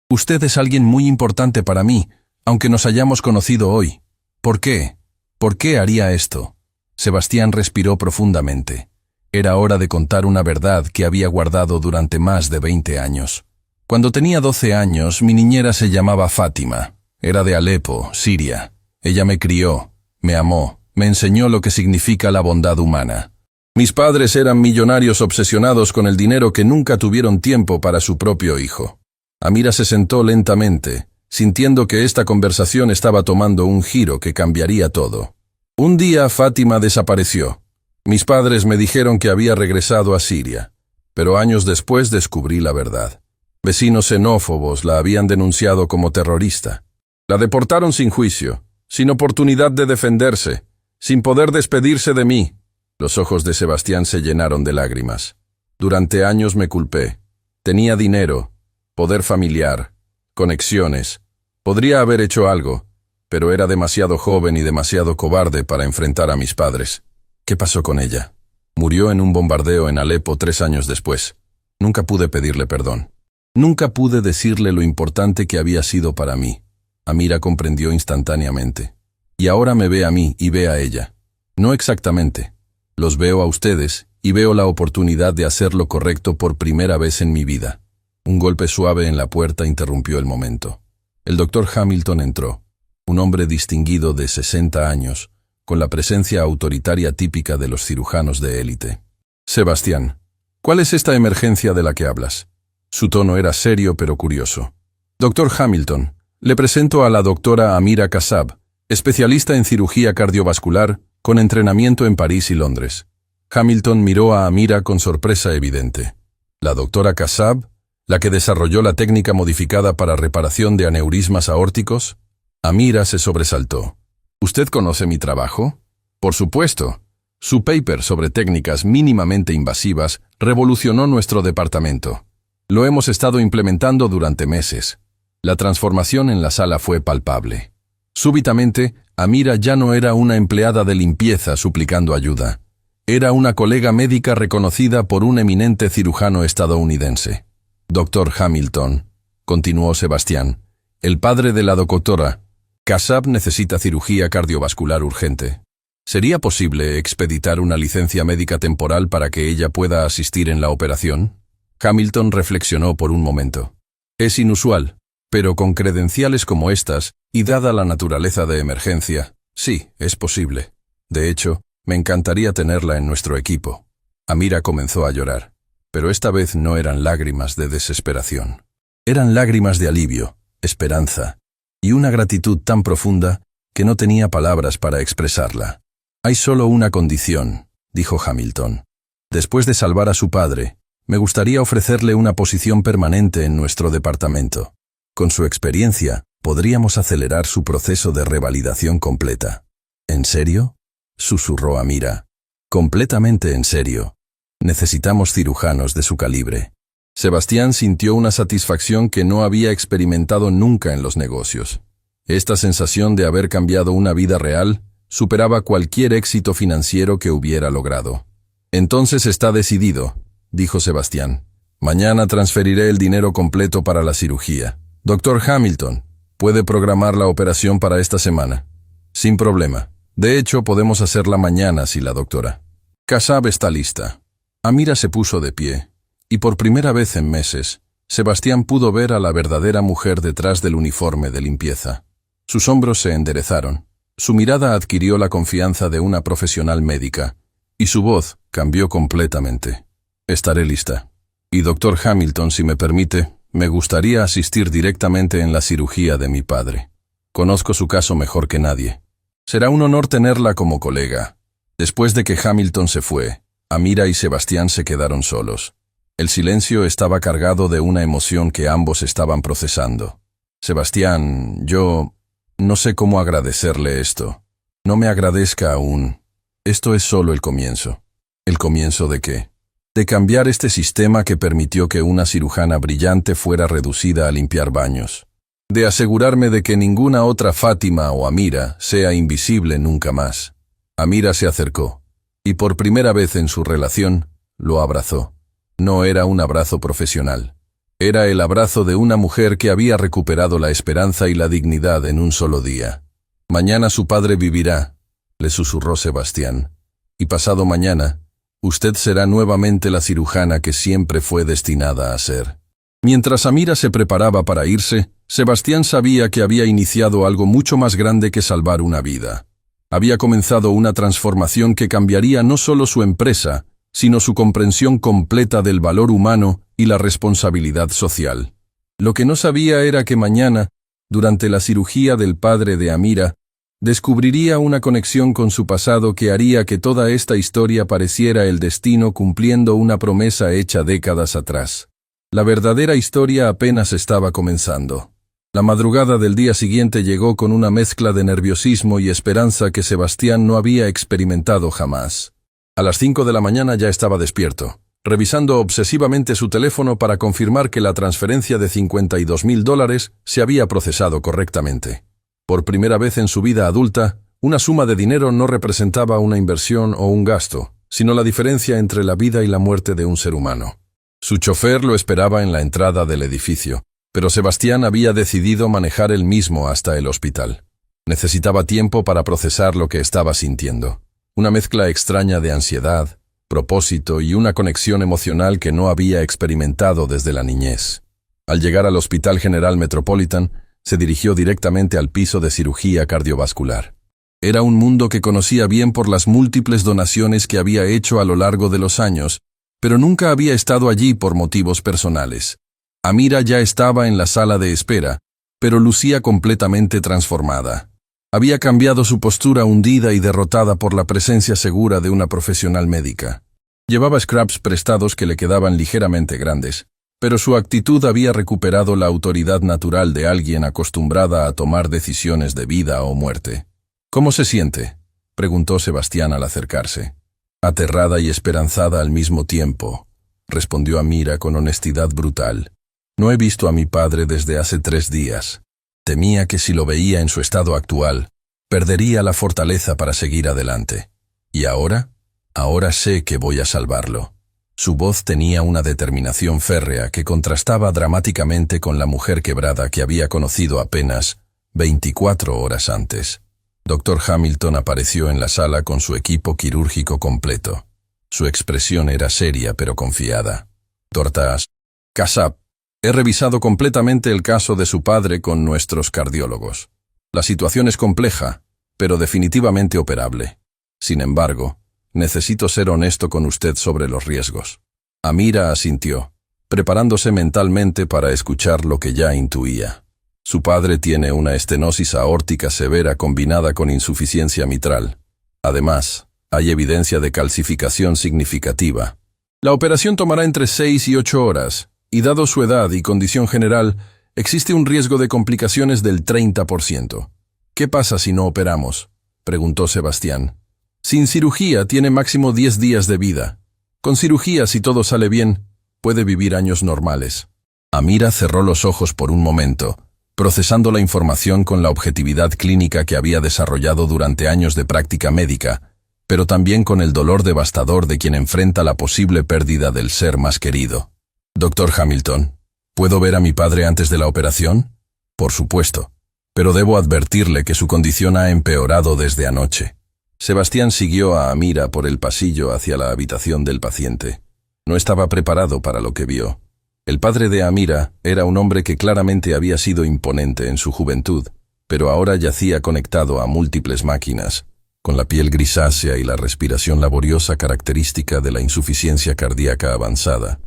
Usted es alguien muy importante para mí, aunque nos hayamos conocido hoy. ¿Por qué? ¿Por qué haría esto? Sebastián respiró profundamente. Era hora de contar una verdad que había guardado durante más de 20 años. Cuando tenía 12 años, mi niñera se llamaba Fátima. Era de Alepo, Siria. Ella me crió, me amó, me enseñó lo que significa la bondad humana. Mis padres eran millonarios obsesionados con el dinero que nunca tuvieron tiempo para su propio hijo. Amira se sentó lentamente, sintiendo que esta conversación estaba tomando un giro que cambiaría todo. Un día Fátima desapareció. Mis padres me dijeron que había regresado a Siria, pero años después descubrí la verdad. Vecinos xenófobos la habían denunciado como terrorista. La deportaron sin juicio, sin oportunidad de defenderse, sin poder despedirse de mí. Los ojos de Sebastián se llenaron de lágrimas. Durante años me culpé. Tenía dinero, poder familiar, conexiones. Podría haber hecho algo, pero era demasiado joven y demasiado cobarde para enfrentar a mis padres. ¿Qué pasó con ella? Murió en un bombardeo en Alepo 3 años después. Nunca pude pedirle perdón. Nunca pude decirle lo importante que había sido para mí. Amira comprendió instantáneamente. Y ahora me ve a mí y ve a ella. No exactamente. Los veo a ustedes y veo la oportunidad de hacer lo correcto por primera vez en mi vida. Un golpe suave en la puerta interrumpió el momento. El doctor Hamilton entró. Un hombre distinguido de 60 años, con la presencia autoritaria típica de los cirujanos de élite. Sebastián, ¿cuál es esta emergencia de la que hablas? Su tono era serio pero curioso. Doctor Hamilton, le presento a la doctora Amira Kassab, especialista en cirugía cardiovascular, con entrenamiento en París y Londres. Hamilton miró a Amira con sorpresa evidente. ¿La doctora Kassab, la que desarrolló la técnica modificada para reparación de aneurismas aórticos? Amira se sobresaltó. ¿Usted conoce mi trabajo? Por supuesto. Su paper sobre técnicas mínimamente invasivas revolucionó nuestro departamento. Lo hemos estado implementando durante meses. La transformación en la sala fue palpable. Súbitamente, Amira ya no era una empleada de limpieza suplicando ayuda. Era una colega médica reconocida por un eminente cirujano estadounidense. Doctor Hamilton, continuó Sebastián, el padre de la doctora, Kassab necesita cirugía cardiovascular urgente. ¿Sería posible expeditar una licencia médica temporal para que ella pueda asistir en la operación? Hamilton reflexionó por un momento. Es inusual, pero con credenciales como estas, y dada la naturaleza de emergencia, sí, es posible. De hecho, me encantaría tenerla en nuestro equipo. Amira comenzó a llorar, pero esta vez no eran lágrimas de desesperación. Eran lágrimas de alivio, esperanza, y una gratitud tan profunda que no tenía palabras para expresarla. Hay solo una condición, dijo Hamilton. Después de salvar a su padre, me gustaría ofrecerle una posición permanente en nuestro departamento. Con su experiencia, podríamos acelerar su proceso de revalidación completa. ¿En serio?, susurró Amira. Completamente en serio. Necesitamos cirujanos de su calibre. Sebastián sintió una satisfacción que no había experimentado nunca en los negocios. Esta sensación de haber cambiado una vida real superaba cualquier éxito financiero que hubiera logrado. Entonces está decidido, dijo Sebastián. Mañana transferiré el dinero completo para la cirugía. Doctor Hamilton, ¿puede programar la operación para esta semana? Sin problema. De hecho, podemos hacerla mañana si la doctora. Kasab está lista. Amira se puso de pie, y por primera vez en meses, Sebastián pudo ver a la verdadera mujer detrás del uniforme de limpieza. Sus hombros se enderezaron, su mirada adquirió la confianza de una profesional médica, y su voz cambió completamente. Estaré lista. Y doctor Hamilton, si me permite, me gustaría asistir directamente en la cirugía de mi padre. Conozco su caso mejor que nadie. Será un honor tenerla como colega. Después de que Hamilton se fue, Amira y Sebastián se quedaron solos. El silencio estaba cargado de una emoción que ambos estaban procesando. Sebastián, yo no sé cómo agradecerle esto. No me agradezca aún. Esto es solo el comienzo. ¿El comienzo de qué? De cambiar este sistema que permitió que una cirujana brillante fuera reducida a limpiar baños. De asegurarme de que ninguna otra Fátima o Amira sea invisible nunca más. Amira se acercó, y por primera vez en su relación, lo abrazó. No era un abrazo profesional. Era el abrazo de una mujer que había recuperado la esperanza y la dignidad en un solo día. Mañana su padre vivirá, le susurró Sebastián. Y pasado mañana, usted será nuevamente la cirujana que siempre fue destinada a ser. Mientras Amira se preparaba para irse, Sebastián sabía que había iniciado algo mucho más grande que salvar una vida. Había comenzado una transformación que cambiaría no solo su empresa, sino su comprensión completa del valor humano y la responsabilidad social. Lo que no sabía era que mañana, durante la cirugía del padre de Amira, descubriría una conexión con su pasado que haría que toda esta historia pareciera el destino cumpliendo una promesa hecha décadas atrás. La verdadera historia apenas estaba comenzando. La madrugada del día siguiente llegó con una mezcla de nerviosismo y esperanza que Sebastián no había experimentado jamás. A las 5 de la mañana ya estaba despierto, revisando obsesivamente su teléfono para confirmar que la transferencia de $52,000 se había procesado correctamente. Por primera vez en su vida adulta, una suma de dinero no representaba una inversión o un gasto, sino la diferencia entre la vida y la muerte de un ser humano. Su chofer lo esperaba en la entrada del edificio, pero Sebastián había decidido manejar él mismo hasta el hospital. Necesitaba tiempo para procesar lo que estaba sintiendo. Una mezcla extraña de ansiedad, propósito y una conexión emocional que no había experimentado desde la niñez. Al llegar al Hospital General Metropolitan, se dirigió directamente al piso de cirugía cardiovascular. Era un mundo que conocía bien por las múltiples donaciones que había hecho a lo largo de los años, pero nunca había estado allí por motivos personales. Amira ya estaba en la sala de espera, pero lucía completamente transformada. Había cambiado su postura hundida y derrotada por la presencia segura de una profesional médica. Llevaba scraps prestados que le quedaban ligeramente grandes, pero su actitud había recuperado la autoridad natural de alguien acostumbrada a tomar decisiones de vida o muerte. «¿Cómo se siente?», preguntó Sebastián al acercarse. «Aterrada y esperanzada al mismo tiempo», respondió Amira con honestidad brutal. «No he visto a mi padre desde hace 3 días. Temía que si lo veía en su estado actual, perdería la fortaleza para seguir adelante. ¿Y ahora? Ahora sé que voy a salvarlo». Su voz tenía una determinación férrea que contrastaba dramáticamente con la mujer quebrada que había conocido apenas 24 horas antes. Dr. Hamilton apareció en la sala con su equipo quirúrgico completo. Su expresión era seria pero confiada. «Dr. Kasab, he revisado completamente el caso de su padre con nuestros cardiólogos. La situación es compleja, pero definitivamente operable. Sin embargo, necesito ser honesto con usted sobre los riesgos». Amira asintió, preparándose mentalmente para escuchar lo que ya intuía. Su padre tiene una estenosis aórtica severa combinada con insuficiencia mitral. Además, hay evidencia de calcificación significativa. La operación tomará entre 6 y 8 horas, y dado su edad y condición general, existe un riesgo de complicaciones del 30%. «¿Qué pasa si no operamos?», preguntó Sebastián. Sin cirugía tiene máximo 10 días de vida. Con cirugía, si todo sale bien, puede vivir años normales. Amira cerró los ojos por un momento, procesando la información con la objetividad clínica que había desarrollado durante años de práctica médica, pero también con el dolor devastador de quien enfrenta la posible pérdida del ser más querido. Doctor Hamilton, ¿puedo ver a mi padre antes de la operación? Por supuesto, pero debo advertirle que su condición ha empeorado desde anoche. Sebastián siguió a Amira por el pasillo hacia la habitación del paciente. No estaba preparado para lo que vio. El padre de Amira era un hombre que claramente había sido imponente en su juventud, pero ahora yacía conectado a múltiples máquinas, con la piel grisácea y la respiración laboriosa característica de la insuficiencia cardíaca avanzada.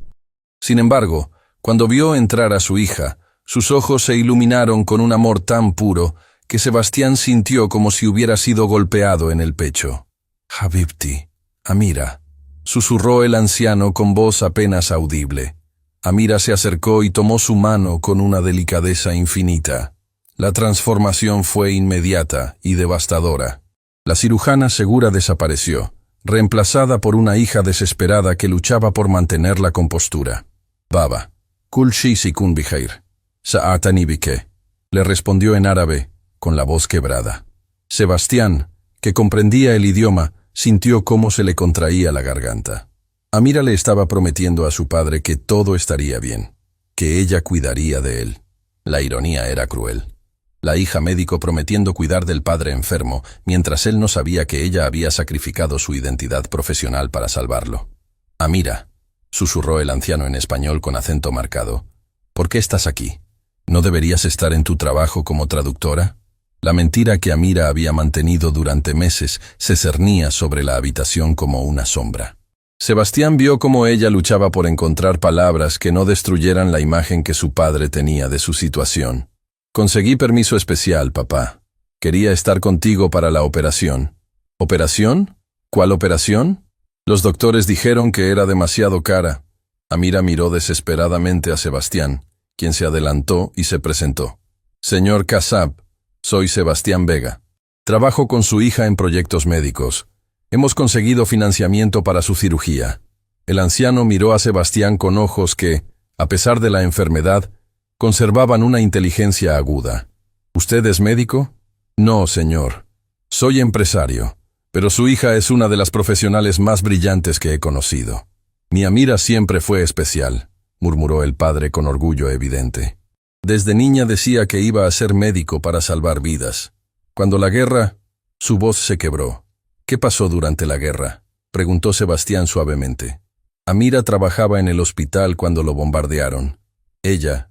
Sin embargo, cuando vio entrar a su hija, sus ojos se iluminaron con un amor tan puro que Sebastián sintió como si hubiera sido golpeado en el pecho. «Habibti, Amira», susurró el anciano con voz apenas audible. Amira se acercó y tomó su mano con una delicadeza infinita. La transformación fue inmediata y devastadora. La cirujana segura desapareció, reemplazada por una hija desesperada que luchaba por mantener la compostura. «Baba, kul shi sikun bihair, sa'atani bike», le respondió en árabe, con la voz quebrada. Sebastián, que comprendía el idioma, sintió cómo se le contraía la garganta. Amira le estaba prometiendo a su padre que todo estaría bien, que ella cuidaría de él. La ironía era cruel. La hija médico prometiendo cuidar del padre enfermo, mientras él no sabía que ella había sacrificado su identidad profesional para salvarlo. «Amira», susurró el anciano en español con acento marcado, «¿por qué estás aquí? ¿No deberías estar en tu trabajo como traductora?» La mentira que Amira había mantenido durante meses se cernía sobre la habitación como una sombra. Sebastián vio cómo ella luchaba por encontrar palabras que no destruyeran la imagen que su padre tenía de su situación. «Conseguí permiso especial, papá. Quería estar contigo para la operación». «¿Operación? ¿Cuál operación?» Los doctores dijeron que era demasiado cara. Amira miró desesperadamente a Sebastián, quien se adelantó y se presentó. «Señor Kassab, soy Sebastián Vega. Trabajo con su hija en proyectos médicos. Hemos conseguido financiamiento para su cirugía». El anciano miró a Sebastián con ojos que, a pesar de la enfermedad, conservaban una inteligencia aguda. «¿Usted es médico?» «No, señor. Soy empresario, pero su hija es una de las profesionales más brillantes que he conocido. Mi Amira siempre fue especial», murmuró el padre con orgullo evidente. «Desde niña decía que iba a ser médico para salvar vidas. Cuando la guerra...» Su voz se quebró. «¿Qué pasó durante la guerra?», preguntó Sebastián suavemente. «Amira trabajaba en el hospital cuando lo bombardearon. Ella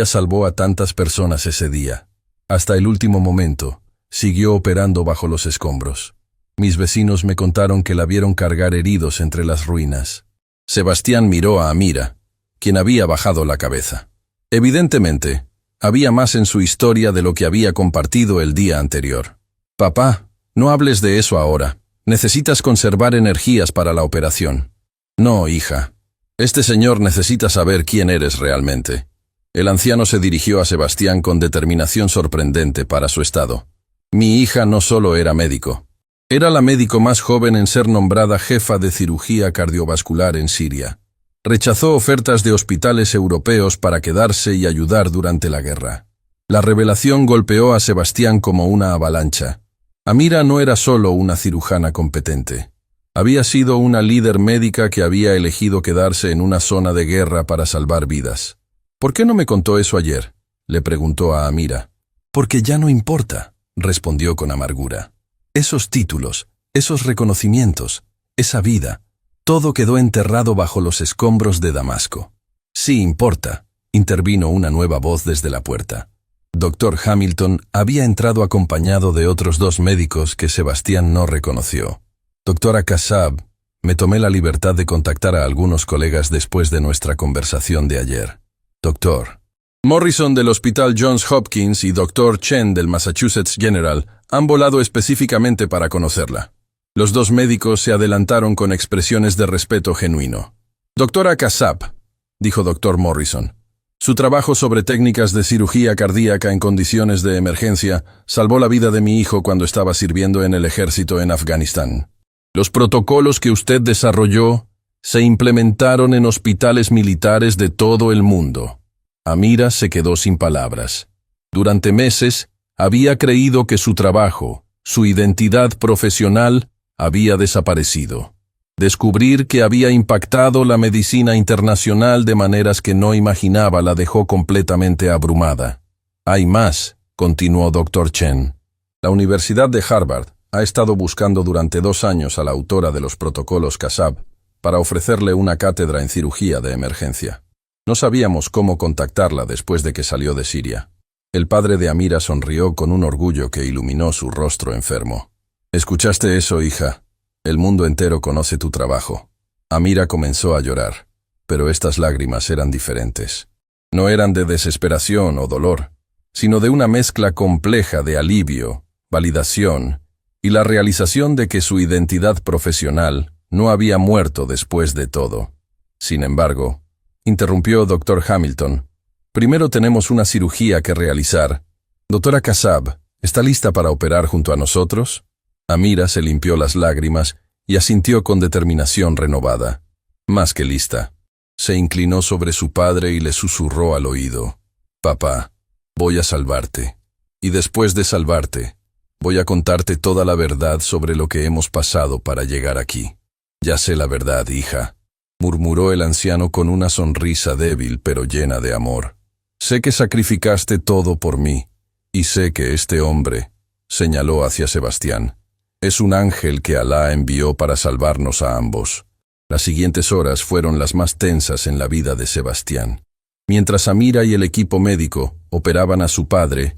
salvó a tantas personas ese día. Hasta el último momento, siguió operando bajo los escombros. Mis vecinos me contaron que la vieron cargar heridos entre las ruinas». Sebastián miró a Amira, quien había bajado la cabeza. Evidentemente, había más en su historia de lo que había compartido el día anterior. «Papá, no hables de eso ahora. Necesitas conservar energías para la operación». «No, hija. Este señor necesita saber quién eres realmente». El anciano se dirigió a Sebastián con determinación sorprendente para su estado. «Mi hija no solo era médico. Era la médico más joven en ser nombrada jefa de cirugía cardiovascular en Siria. Rechazó ofertas de hospitales europeos para quedarse y ayudar durante la guerra». La revelación golpeó a Sebastián como una avalancha. Amira no era solo una cirujana competente. Había sido una líder médica que había elegido quedarse en una zona de guerra para salvar vidas. «¿Por qué no me contó eso ayer?», le preguntó a Amira. «Porque ya no importa», respondió con amargura. «Esos títulos, esos reconocimientos, esa vida, todo quedó enterrado bajo los escombros de Damasco». «Sí importa», intervino una nueva voz desde la puerta. Dr. Hamilton había entrado acompañado de otros 2 médicos que Sebastián no reconoció. «Doctora Kassab, me tomé la libertad de contactar a algunos colegas después de nuestra conversación de ayer. Doctor Morrison del Hospital Johns Hopkins y Dr. Chen del Massachusetts General han volado específicamente para conocerla». Los 2 médicos se adelantaron con expresiones de respeto genuino. «Doctora Kassab», dijo Dr. Morrison, «su trabajo sobre técnicas de cirugía cardíaca en condiciones de emergencia salvó la vida de mi hijo cuando estaba sirviendo en el ejército en Afganistán. Los protocolos que usted desarrolló se implementaron en hospitales militares de todo el mundo. Amira se quedó sin palabras. Durante meses, había creído que su trabajo, su identidad profesional, había desaparecido. Descubrir que había impactado la medicina internacional de maneras que no imaginaba la dejó completamente abrumada. Hay más, continuó Dr. Chen. La Universidad de Harvard ha estado buscando durante 2 años a la autora de los protocolos Kasab para ofrecerle una cátedra en cirugía de emergencia. No sabíamos cómo contactarla después de que salió de Siria. El padre de Amira sonrió con un orgullo que iluminó su rostro enfermo. ¿Escuchaste eso, hija? El mundo entero conoce tu trabajo. Amira comenzó a llorar, pero estas lágrimas eran diferentes. No eran de desesperación o dolor, sino de una mezcla compleja de alivio, validación y la realización de que su identidad profesional no había muerto después de todo. Sin embargo, interrumpió Dr. Hamilton, primero tenemos una cirugía que realizar. Doctora Kasab, ¿está lista para operar junto a nosotros? Amira se limpió las lágrimas y asintió con determinación renovada. Más que lista. Se inclinó sobre su padre y le susurró al oído. Papá, voy a salvarte. Y después de salvarte, voy a contarte toda la verdad sobre lo que hemos pasado para llegar aquí. Ya sé la verdad, hija, murmuró el anciano con una sonrisa débil pero llena de amor. Sé que sacrificaste todo por mí, y sé que este hombre, señaló hacia Sebastián, es un ángel que Alá envió para salvarnos a ambos. Las siguientes horas fueron las más tensas en la vida de Sebastián. Mientras Amira y el equipo médico operaban a su padre,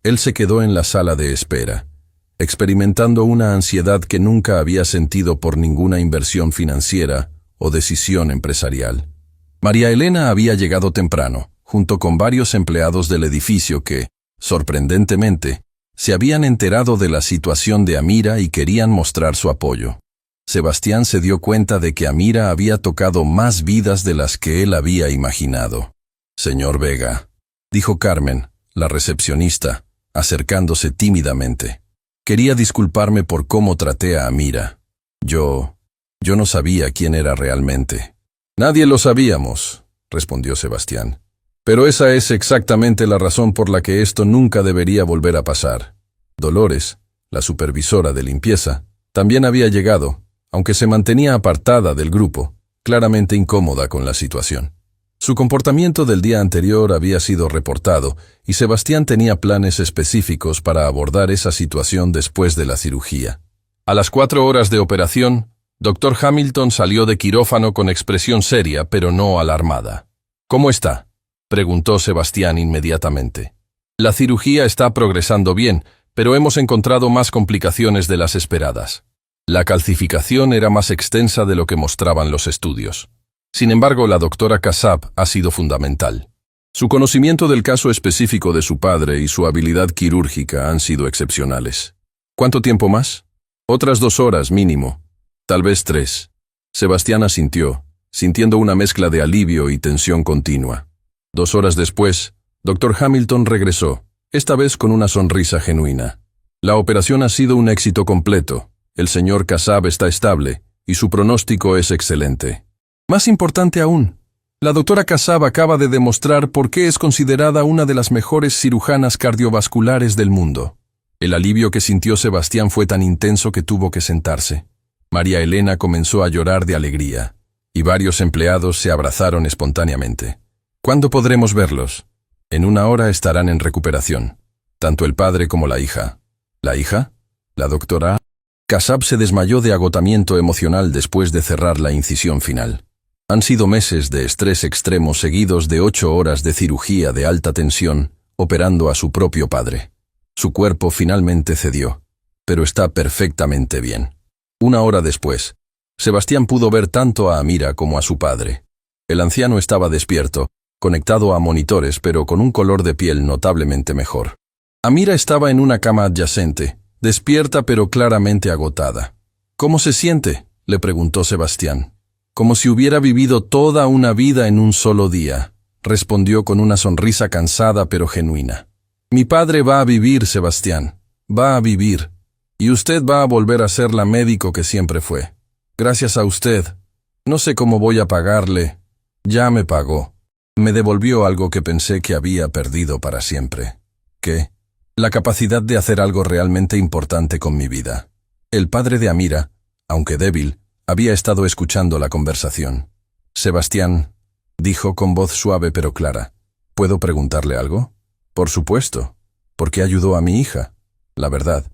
él se quedó en la sala de espera, experimentando una ansiedad que nunca había sentido por ninguna inversión financiera o decisión empresarial. María Elena había llegado temprano, junto con varios empleados del edificio que, sorprendentemente, se habían enterado de la situación de Amira y querían mostrar su apoyo. Sebastián se dio cuenta de que Amira había tocado más vidas de las que él había imaginado. Señor Vega, dijo Carmen, la recepcionista, acercándose tímidamente. Quería disculparme por cómo traté a Amira. Yo no sabía quién era realmente. Nadie lo sabíamos, respondió Sebastián. Pero esa es exactamente la razón por la que esto nunca debería volver a pasar. Dolores, la supervisora de limpieza, también había llegado, aunque se mantenía apartada del grupo, claramente incómoda con la situación. Su comportamiento del día anterior había sido reportado y Sebastián tenía planes específicos para abordar esa situación después de la cirugía. A las 4 horas de operación, Dr. Hamilton salió de quirófano con expresión seria pero no alarmada. ¿Cómo está?, preguntó Sebastián inmediatamente. La cirugía está progresando bien, pero hemos encontrado más complicaciones de las esperadas. La calcificación era más extensa de lo que mostraban los estudios. Sin embargo, la doctora Kasab ha sido fundamental. Su conocimiento del caso específico de su padre y su habilidad quirúrgica han sido excepcionales. ¿Cuánto tiempo más? Otras 2 horas mínimo, tal vez 3. Sebastián asintió, sintiendo una mezcla de alivio y tensión continua. 2 horas después, Dr. Hamilton regresó, esta vez con una sonrisa genuina. La operación ha sido un éxito completo. El señor Kasab está estable y su pronóstico es excelente. Más importante aún, la doctora Kasab acaba de demostrar por qué es considerada una de las mejores cirujanas cardiovasculares del mundo. El alivio que sintió Sebastián fue tan intenso que tuvo que sentarse. María Elena comenzó a llorar de alegría, y varios empleados se abrazaron espontáneamente. ¿Cuándo podremos verlos? En 1 hora estarán en recuperación, tanto el padre como la hija. ¿La hija? La doctora Kasab se desmayó de agotamiento emocional después de cerrar la incisión final. Han sido meses de estrés extremo seguidos de 8 horas de cirugía de alta tensión, operando a su propio padre. Su cuerpo finalmente cedió, pero está perfectamente bien. 1 hora después, Sebastián pudo ver tanto a Amira como a su padre. El anciano estaba despierto, conectado a monitores pero con un color de piel notablemente mejor. Amira estaba en una cama adyacente, despierta pero claramente agotada. ¿Cómo se siente?, le preguntó Sebastián. Como si hubiera vivido toda una vida en un solo día, respondió con una sonrisa cansada pero genuina. Mi padre va a vivir, Sebastián, va a vivir. Y usted va a volver a ser la médico que siempre fue. Gracias a usted. No sé cómo voy a pagarle. Ya me pagó. Me devolvió algo que pensé que había perdido para siempre. ¿Qué? La capacidad de hacer algo realmente importante con mi vida. El padre de Amira, aunque débil, había estado escuchando la conversación. Sebastián, dijo con voz suave pero clara, ¿puedo preguntarle algo? Por supuesto. ¿Por qué ayudó a mi hija? La verdad.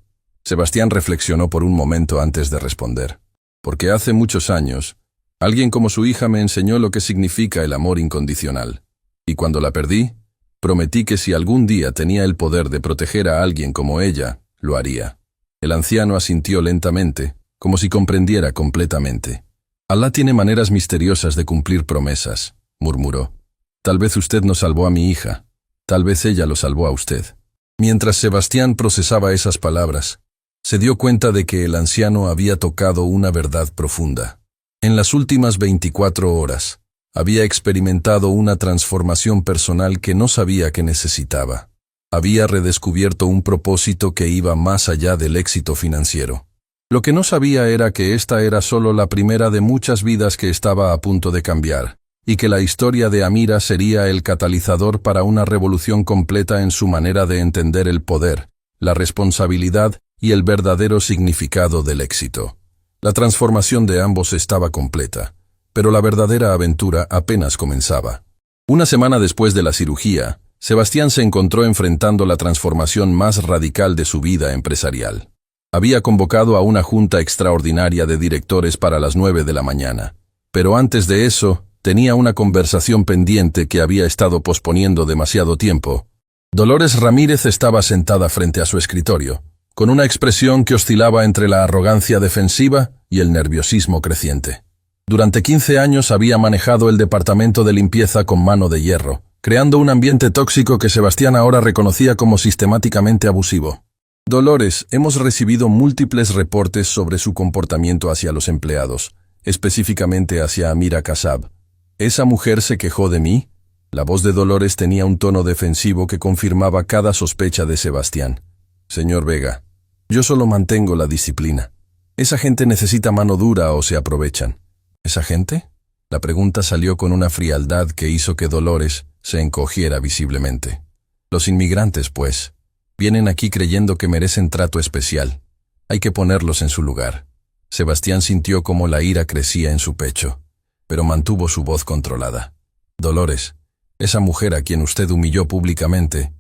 Sebastián reflexionó por un momento antes de responder. Porque hace muchos años, alguien como su hija me enseñó lo que significa el amor incondicional. Y cuando la perdí, prometí que si algún día tenía el poder de proteger a alguien como ella, lo haría. El anciano asintió lentamente, como si comprendiera completamente. Alá tiene maneras misteriosas de cumplir promesas, murmuró. Tal vez usted no salvó a mi hija. Tal vez ella lo salvó a usted. Mientras Sebastián procesaba esas palabras, se dio cuenta de que el anciano había tocado una verdad profunda. En las últimas 24 horas, había experimentado una transformación personal que no sabía que necesitaba. Había redescubierto un propósito que iba más allá del éxito financiero. Lo que no sabía era que esta era solo la primera de muchas vidas que estaba a punto de cambiar, y que la historia de Amira sería el catalizador para una revolución completa en su manera de entender el poder, la responsabilidad y el verdadero significado del éxito. La transformación de ambos estaba completa, pero la verdadera aventura apenas comenzaba. Una semana después de la cirugía, Sebastián se encontró enfrentando la transformación más radical de su vida empresarial. Había convocado a una junta extraordinaria de directores para las 9 de la mañana, pero antes de eso, tenía una conversación pendiente que había estado posponiendo demasiado tiempo. Dolores Ramírez estaba sentada frente a su escritorio, con una expresión que oscilaba entre la arrogancia defensiva y el nerviosismo creciente. Durante 15 años había manejado el departamento de limpieza con mano de hierro, creando un ambiente tóxico que Sebastián ahora reconocía como sistemáticamente abusivo. Dolores, hemos recibido múltiples reportes sobre su comportamiento hacia los empleados, específicamente hacia Amira Kasab. ¿Esa mujer se quejó de mí? La voz de Dolores tenía un tono defensivo que confirmaba cada sospecha de Sebastián. Señor Vega, yo solo mantengo la disciplina. Esa gente necesita mano dura o se aprovechan. ¿Esa gente? La pregunta salió con una frialdad que hizo que Dolores se encogiera visiblemente. Los inmigrantes, pues, vienen aquí creyendo que merecen trato especial. Hay que ponerlos en su lugar. Sebastián sintió como la ira crecía en su pecho, pero mantuvo su voz controlada. Dolores, esa mujer a quien usted humilló públicamente,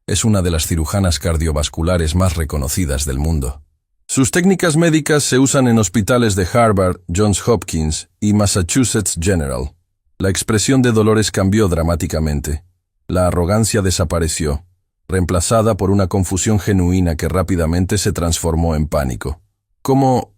es una de las cirujanas cardiovasculares más reconocidas del mundo. Sus técnicas médicas se usan en hospitales de Harvard, Johns Hopkins y Massachusetts General. La expresión de Dolores cambió dramáticamente. La arrogancia desapareció, reemplazada por una confusión genuina que rápidamente se transformó en pánico. ¿Cómo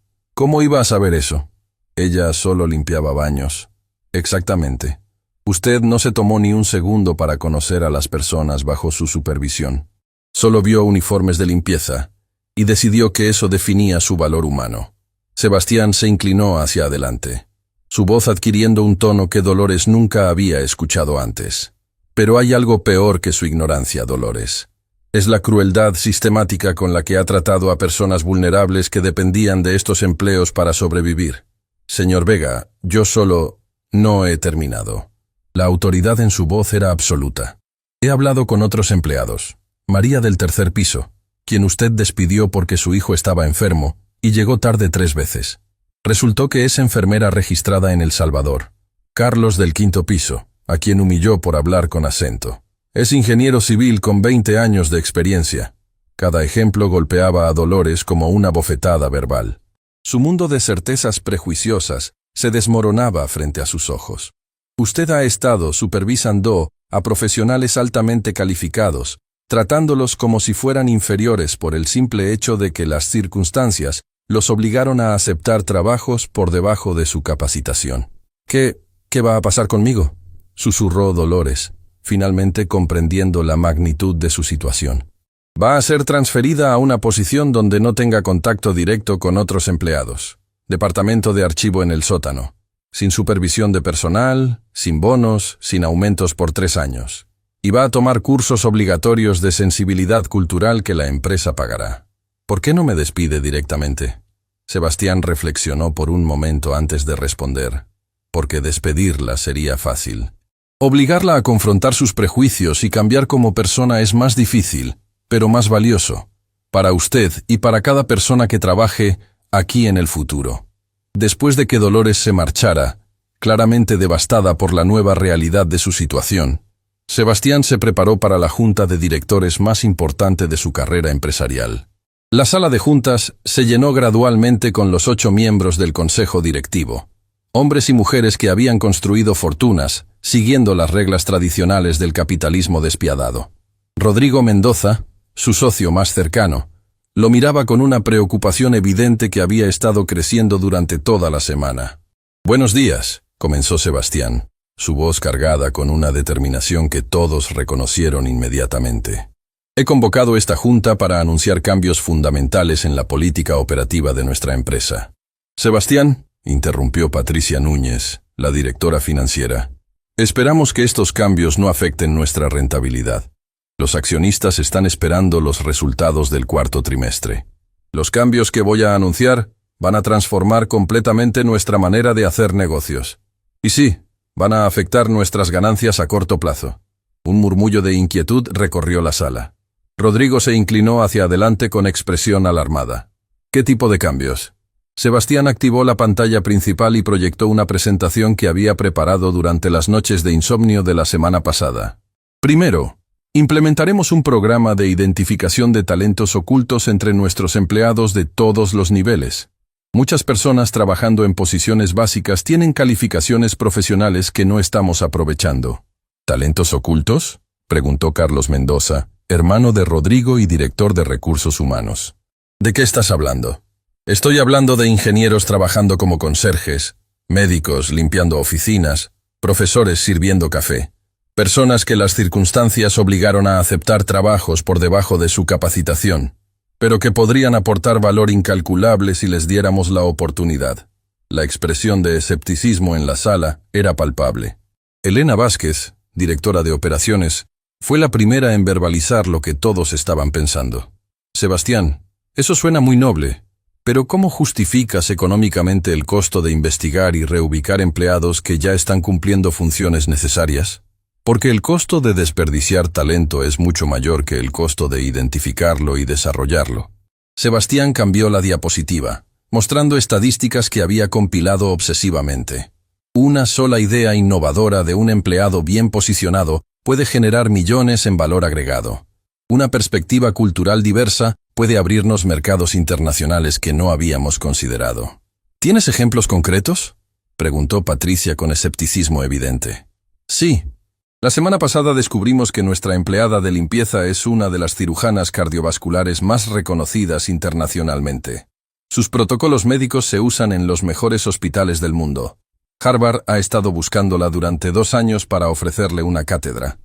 iba a saber eso? Ella solo limpiaba baños. Exactamente. Usted no se tomó ni un segundo para conocer a las personas bajo su supervisión. Solo vio uniformes de limpieza y decidió que eso definía su valor humano. Sebastián se inclinó hacia adelante, su voz adquiriendo un tono que Dolores nunca había escuchado antes. Pero hay algo peor que su ignorancia, Dolores. Es la crueldad sistemática con la que ha tratado a personas vulnerables que dependían de estos empleos para sobrevivir. Señor Vega, yo solo no he terminado. La autoridad en su voz era absoluta. He hablado con otros empleados. María del tercer piso, quien usted despidió porque su hijo estaba enfermo y llegó tarde 3 veces. Resultó que es enfermera registrada en El Salvador. Carlos del quinto piso, a quien humilló por hablar con acento. Es ingeniero civil con 20 años de experiencia. Cada ejemplo golpeaba a Dolores como una bofetada verbal. Su mundo de certezas prejuiciosas se desmoronaba frente a sus ojos. Usted ha estado supervisando a profesionales altamente calificados, tratándolos como si fueran inferiores por el simple hecho de que las circunstancias los obligaron a aceptar trabajos por debajo de su capacitación. ¿Qué va a pasar conmigo?, susurró Dolores, finalmente comprendiendo la magnitud de su situación. Va a ser transferida a una posición donde no tenga contacto directo con otros empleados. Departamento de archivo en el sótano. Sin supervisión de personal, sin bonos, sin aumentos por 3 años. Y va a tomar cursos obligatorios de sensibilidad cultural que la empresa pagará. ¿Por qué no me despide directamente? Sebastián reflexionó por un momento antes de responder. Porque despedirla sería fácil. Obligarla a confrontar sus prejuicios y cambiar como persona es más difícil, pero más valioso. Para usted y para cada persona que trabaje aquí en el futuro. Después de que Dolores se marchara, claramente devastada por la nueva realidad de su situación, Sebastián se preparó para la junta de directores más importante de su carrera empresarial. La sala de juntas se llenó gradualmente con los 8 miembros del consejo directivo, hombres y mujeres que habían construido fortunas, siguiendo las reglas tradicionales del capitalismo despiadado. Rodrigo Mendoza, su socio más cercano, lo miraba con una preocupación evidente que había estado creciendo durante toda la semana. «Buenos días», comenzó Sebastián, su voz cargada con una determinación que todos reconocieron inmediatamente. «He convocado esta junta para anunciar cambios fundamentales en la política operativa de nuestra empresa». «Sebastián», interrumpió Patricia Núñez, la directora financiera, «esperamos que estos cambios no afecten nuestra rentabilidad. Los accionistas están esperando los resultados del cuarto trimestre. Los cambios que voy a anunciar van a transformar completamente nuestra manera de hacer negocios. Y sí, van a afectar nuestras ganancias a corto plazo». Un murmullo de inquietud recorrió la sala. Rodrigo se inclinó hacia adelante con expresión alarmada. «¿Qué tipo de cambios?». Sebastián activó la pantalla principal y proyectó una presentación que había preparado durante las noches de insomnio de la semana pasada. «Primero, implementaremos un programa de identificación de talentos ocultos entre nuestros empleados de todos los niveles. Muchas personas trabajando en posiciones básicas tienen calificaciones profesionales que no estamos aprovechando». «¿Talentos ocultos?», preguntó Carlos Mendoza, hermano de Rodrigo y director de Recursos Humanos. «¿De qué estás hablando?». «Estoy hablando de ingenieros trabajando como conserjes, médicos limpiando oficinas, profesores sirviendo café, personas que las circunstancias obligaron a aceptar trabajos por debajo de su capacitación, pero que podrían aportar valor incalculable si les diéramos la oportunidad». La expresión de escepticismo en la sala era palpable. Elena Vázquez, directora de operaciones, fue la primera en verbalizar lo que todos estaban pensando. «Sebastián, eso suena muy noble. Pero ¿cómo justificas económicamente el costo de investigar y reubicar empleados que ya están cumpliendo funciones necesarias? Porque el costo de desperdiciar talento es mucho mayor que el costo de identificarlo y desarrollarlo». Sebastián cambió la diapositiva, mostrando estadísticas que había compilado obsesivamente. Una sola idea innovadora de un empleado bien posicionado puede generar millones en valor agregado. Una perspectiva cultural diversa puede abrirnos mercados internacionales que no habíamos considerado. ¿Tienes ejemplos concretos?, preguntó Patricia con escepticismo evidente. «Sí. La semana pasada descubrimos que nuestra empleada de limpieza es una de las cirujanas cardiovasculares más reconocidas internacionalmente. Sus protocolos médicos se usan en los mejores hospitales del mundo. Harvard ha estado buscándola durante 2 años para ofrecerle una cátedra».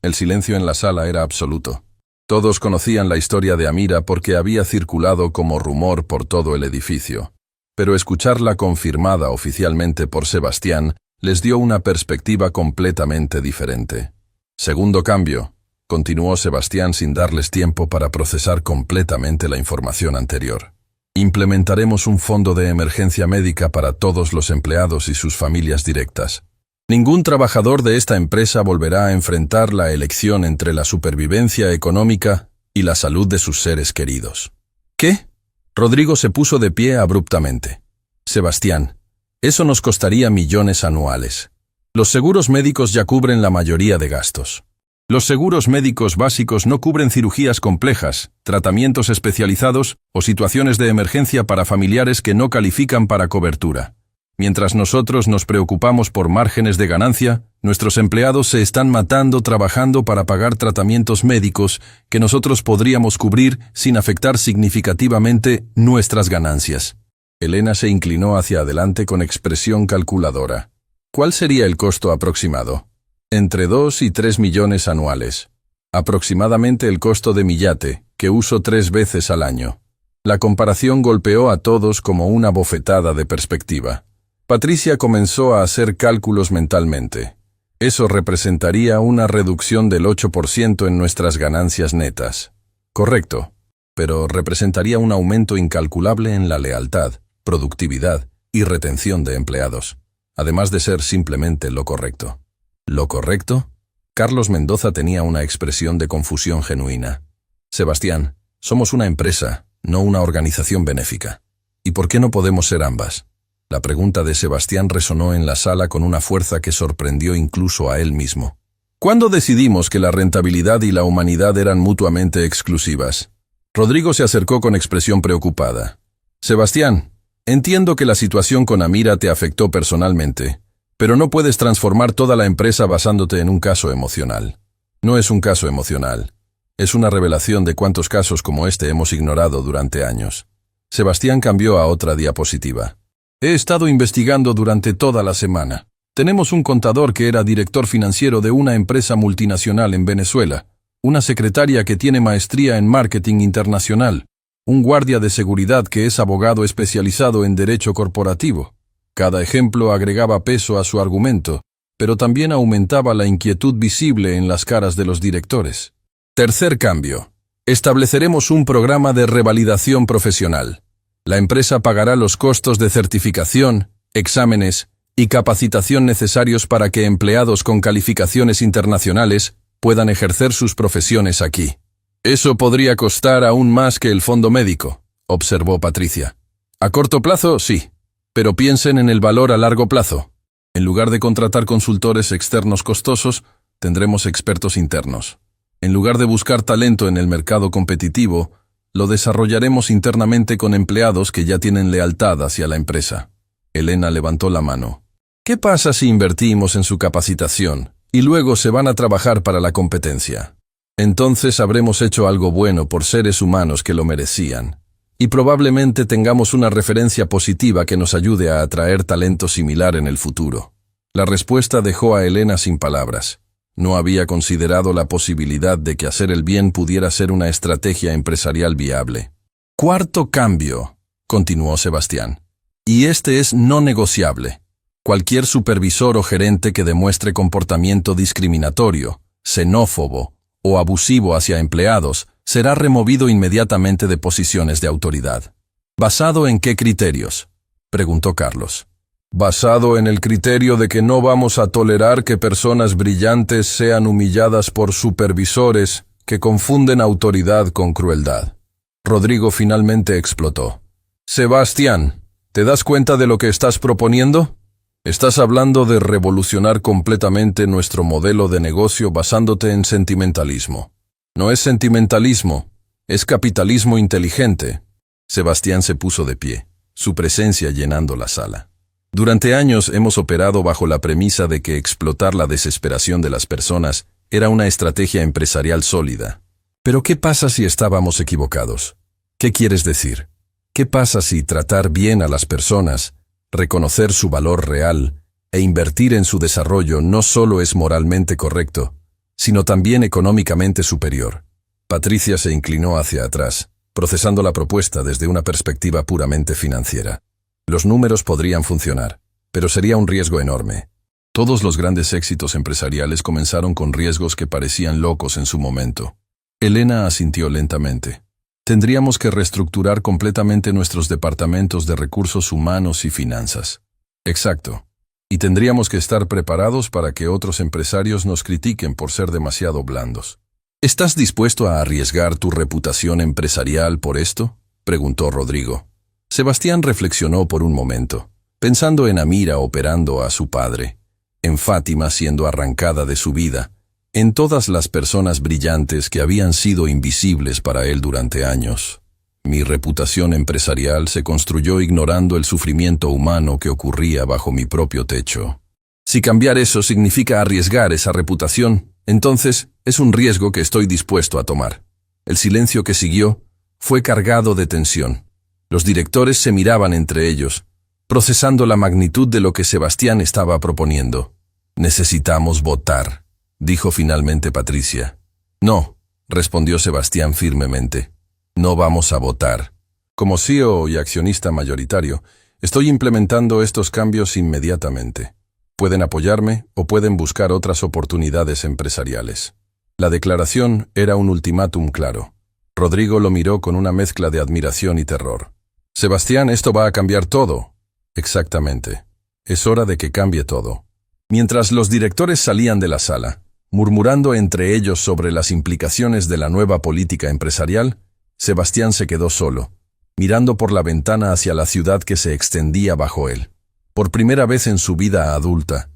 El silencio en la sala era absoluto. Todos conocían la historia de Amira porque había circulado como rumor por todo el edificio, pero escucharla confirmada oficialmente por Sebastián les dio una perspectiva completamente diferente. «Segundo cambio», continuó Sebastián sin darles tiempo para procesar completamente la información anterior. «Implementaremos un fondo de emergencia médica para todos los empleados y sus familias directas. Ningún trabajador de esta empresa volverá a enfrentar la elección entre la supervivencia económica y la salud de sus seres queridos». «¿Qué?». Rodrigo se puso de pie abruptamente. «Sebastián, eso nos costaría millones anuales. Los seguros médicos ya cubren la mayoría de gastos. Los seguros médicos básicos no cubren cirugías complejas, tratamientos especializados o situaciones de emergencia para familiares que no califican para cobertura. Mientras nosotros nos preocupamos por márgenes de ganancia, nuestros empleados se están matando trabajando para pagar tratamientos médicos que nosotros podríamos cubrir sin afectar significativamente nuestras ganancias». Elena se inclinó hacia adelante con expresión calculadora. «¿Cuál sería el costo aproximado?». «Entre 2 y 3 millones anuales. Aproximadamente el costo de mi yate, que uso 3 veces al año». La comparación golpeó a todos como una bofetada de perspectiva. Patricia comenzó a hacer cálculos mentalmente. Eso representaría una reducción del 8% en nuestras ganancias netas. «Correcto. pero representaría un aumento incalculable en la lealtad, productividad y retención de empleados, además de ser simplemente lo correcto. ¿Lo correcto? Carlos Mendoza tenía una expresión de confusión genuina. Sebastián, somos una empresa, no una organización benéfica. ¿Y por qué no podemos ser ambas? La pregunta de Sebastián resonó en la sala con una fuerza que sorprendió incluso a él mismo. ¿Cuándo decidimos que la rentabilidad y la humanidad eran mutuamente exclusivas? Rodrigo se acercó con expresión preocupada. Sebastián, entiendo que la situación con Amira te afectó personalmente, pero no puedes transformar toda la empresa basándote en un caso emocional. No es un caso emocional. Es una revelación de cuántos casos como este hemos ignorado durante años. Sebastián cambió a otra diapositiva. He estado investigando durante toda la semana. Tenemos un contador que era director financiero de una empresa multinacional en Venezuela, una secretaria que tiene maestría en marketing internacional, un guardia de seguridad que es abogado especializado en derecho corporativo. Cada ejemplo agregaba peso a su argumento, pero también aumentaba la inquietud visible en las caras de los directores. Tercer cambio. Estableceremos un programa de revalidación profesional. La empresa pagará los costos de certificación, exámenes y capacitación necesarios para que empleados con calificaciones internacionales puedan ejercer sus profesiones aquí. Eso podría costar aún más que el fondo médico, observó Patricia. A corto plazo, sí, pero piensen en el valor a largo plazo. En lugar de contratar consultores externos costosos, tendremos expertos internos. En lugar de buscar talento en el mercado competitivo, lo desarrollaremos internamente con empleados que ya tienen lealtad hacia la empresa. Elena levantó la mano. ¿Qué pasa si invertimos en su capacitación y luego se van a trabajar para la competencia? Entonces habremos hecho algo bueno por seres humanos que lo merecían, y probablemente tengamos una referencia positiva que nos ayude a atraer talento similar en el futuro. La respuesta dejó a Elena sin palabras. No había considerado la posibilidad de que hacer el bien pudiera ser una estrategia empresarial viable. Cuarto cambio, continuó Sebastián, y este es no negociable. Cualquier supervisor o gerente que demuestre comportamiento discriminatorio, xenófobo o abusivo hacia empleados será removido inmediatamente de posiciones de autoridad. ¿Basado en qué criterios?, preguntó Carlos. Basado en el criterio de que no vamos a tolerar que personas brillantes sean humilladas por supervisores que confunden autoridad con crueldad. Rodrigo finalmente explotó. Sebastián, ¿te das cuenta de lo que estás proponiendo? Estás hablando de revolucionar completamente nuestro modelo de negocio basándote en sentimentalismo. No es sentimentalismo, es capitalismo inteligente. Sebastián se puso de pie, su presencia llenando la sala. Durante años hemos operado bajo la premisa de que explotar la desesperación de las personas era una estrategia empresarial sólida. Pero ¿qué pasa si estábamos equivocados? ¿Qué quieres decir? ¿Qué pasa si tratar bien a las personas, reconocer su valor real e invertir en su desarrollo no solo es moralmente correcto, sino también económicamente superior? Patricia se inclinó hacia atrás, procesando la propuesta desde una perspectiva puramente financiera. Los números podrían funcionar, pero sería un riesgo enorme. Todos los grandes éxitos empresariales comenzaron con riesgos que parecían locos en su momento. Elena asintió lentamente. Tendríamos que reestructurar completamente nuestros departamentos de recursos humanos y finanzas. Exacto. Y tendríamos que estar preparados para que otros empresarios nos critiquen por ser demasiado blandos. ¿Estás dispuesto a arriesgar tu reputación empresarial por esto?, preguntó Rodrigo. Sebastián reflexionó por un momento, pensando en Amira operando a su padre, en Fátima siendo arrancada de su vida, en todas las personas brillantes que habían sido invisibles para él durante años. Mi reputación empresarial se construyó ignorando el sufrimiento humano que ocurría bajo mi propio techo. Si cambiar eso significa arriesgar esa reputación, entonces es un riesgo que estoy dispuesto a tomar. El silencio que siguió fue cargado de tensión. Los directores se miraban entre ellos, procesando la magnitud de lo que Sebastián estaba proponiendo. Necesitamos votar, dijo finalmente Patricia. No, respondió Sebastián firmemente. No vamos a votar. Como CEO y accionista mayoritario, estoy implementando estos cambios inmediatamente. Pueden apoyarme o pueden buscar otras oportunidades empresariales. La declaración era un ultimátum claro. Rodrigo lo miró con una mezcla de admiración y terror. Sebastián, esto va a cambiar todo. Exactamente. Es hora de que cambie todo. Mientras los directores salían de la sala, murmurando entre ellos sobre las implicaciones de la nueva política empresarial, Sebastián se quedó solo, mirando por la ventana hacia la ciudad que se extendía bajo él. Por primera vez en su vida adulta,